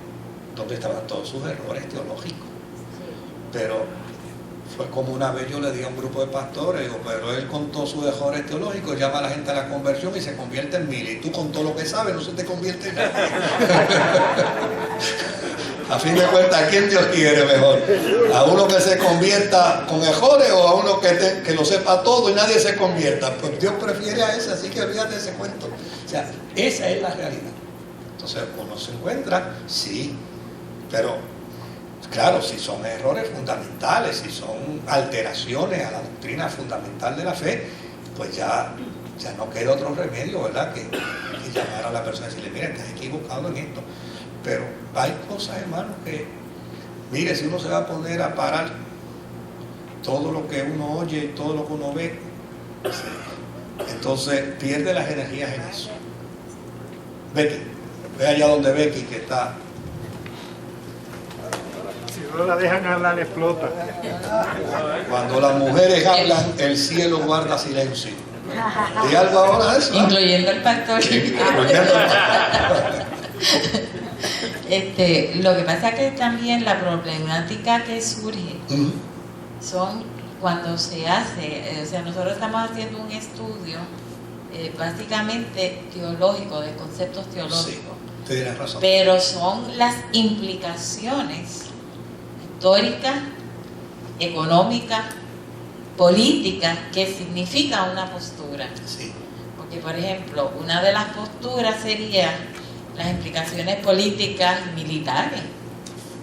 dónde estaban todos sus errores teológicos. Pero fue como una vez yo le dije a un grupo de pastores, digo, pero él con todos sus errores teológicos llama a la gente a la conversión y se convierte en 1000. Y tú con todo lo que sabes no se te convierte en nadie. A fin de cuentas, ¿a quién Dios quiere mejor? ¿A uno que se convierta con errores o a uno que lo sepa todo y nadie se convierta? Pues Dios prefiere a ese, así que olvídate de ese cuento. O sea, esa es la realidad. Entonces, uno se encuentra, sí, pero claro, si son errores fundamentales, si son alteraciones a la doctrina fundamental de la fe, pues ya no queda otro remedio, ¿verdad? Que llamar a la persona y decirle, mira, estás equivocado en esto. Pero hay cosas, hermanos, que, mire, si uno se va a poner a parar todo lo que uno oye y todo lo que uno ve, entonces pierde las energías en eso. Becky, ve allá donde Becky, que está. Si no la dejan hablar, explota. Cuando las mujeres hablan, el cielo guarda silencio. ¿Y algo ahora de eso? Incluyendo el pastor. Lo que pasa es que también la problemática que surge son cuando se hace, o sea, nosotros estamos haciendo un estudio básicamente teológico, de conceptos teológicos. Sí, tienes razón. Pero son las implicaciones histórica, económica, política, que significa una postura. Sí. Porque, por ejemplo, una de las posturas sería las implicaciones políticas y militares,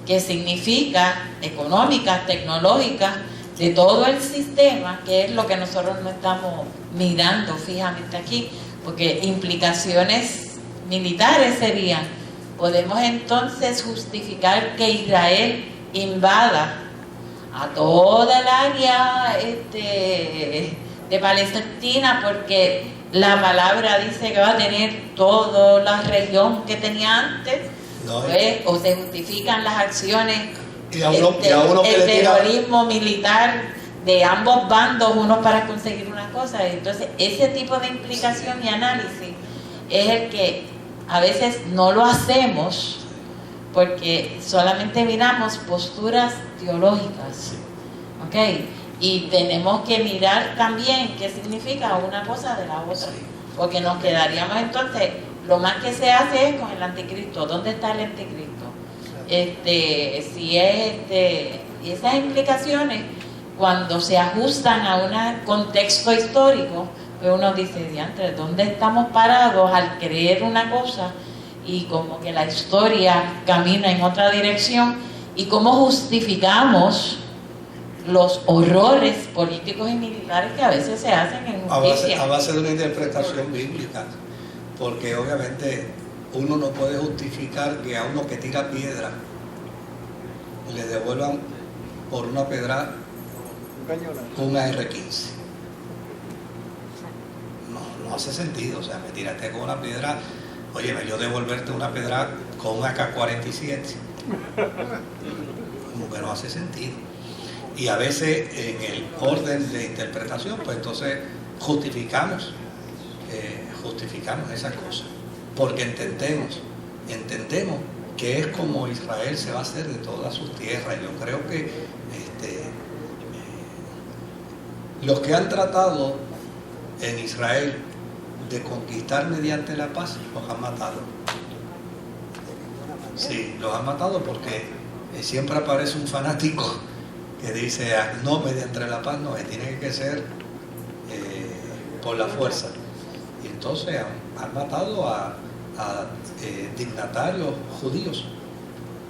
que significa económicas, tecnológicas, de todo el sistema, que es lo que nosotros no estamos mirando fijamente aquí, porque implicaciones militares serían, podemos entonces justificar que Israel invada a toda el área de Palestina, porque la palabra dice que va a tener toda la región que tenía antes, No, pues, o se justifican las acciones, y a uno que el le tira, terrorismo militar de ambos bandos, unos para conseguir una cosa. Entonces, ese tipo de implicación y análisis es el que a veces no lo hacemos porque solamente miramos posturas teológicas, ¿ok? Y tenemos que mirar también qué significa una cosa de la otra, porque nos quedaríamos entonces, lo más que se hace es con el anticristo. ¿Dónde está el anticristo? Si es y esas implicaciones, cuando se ajustan a un contexto histórico, pues uno dice, diantre, ¿dónde estamos parados al creer una cosa y como que la historia camina en otra dirección? ¿Y cómo justificamos los horrores políticos y militares que a veces se hacen en justicia? a base de una interpretación bíblica? Porque obviamente uno no puede justificar que a uno que tira piedra le devuelvan por una pedra un AR-15. No hace sentido. O sea, me tiraste con una piedra, oye, yo devolverte una pedra con un AK-47. Como que no hace sentido. Y a veces en el orden de interpretación, pues entonces justificamos esas cosas, porque entendemos que es como Israel se va a hacer de todas sus tierras. Yo creo que los que han tratado en Israel de conquistar mediante la paz, los han matado. Sí, los han matado porque siempre aparece un fanático que dice, no, mediante la paz no, tiene que ser por la fuerza. Y entonces han matado a dignatarios judíos,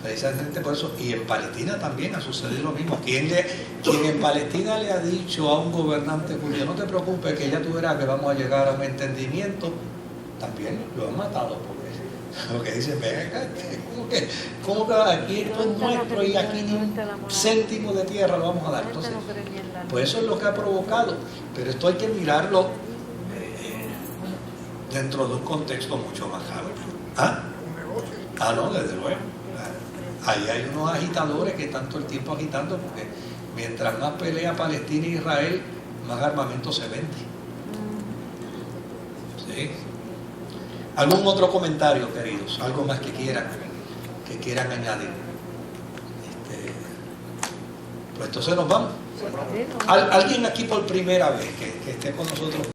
precisamente por eso. Y en Palestina también ha sucedido lo mismo. Quien en Palestina le ha dicho a un gobernante judío, no te preocupes, que ya tú verás que vamos a llegar a un entendimiento, también lo han matado, porque dicen, ven acá, ¿cómo que aquí esto es nuestro y aquí ni un céntimo de tierra lo vamos a dar? Entonces, pues eso es lo que ha provocado, pero esto hay que mirarlo dentro de un contexto mucho más amplio. No, desde luego. Ahí hay unos agitadores que están todo el tiempo agitando, porque mientras más pelea Palestina e Israel, más armamento se vende. ¿Sí? ¿Algún otro comentario, queridos? ¿Algo más que quieran añadir? Pues entonces nos vamos. ¿Alguien aquí por primera vez que esté con nosotros?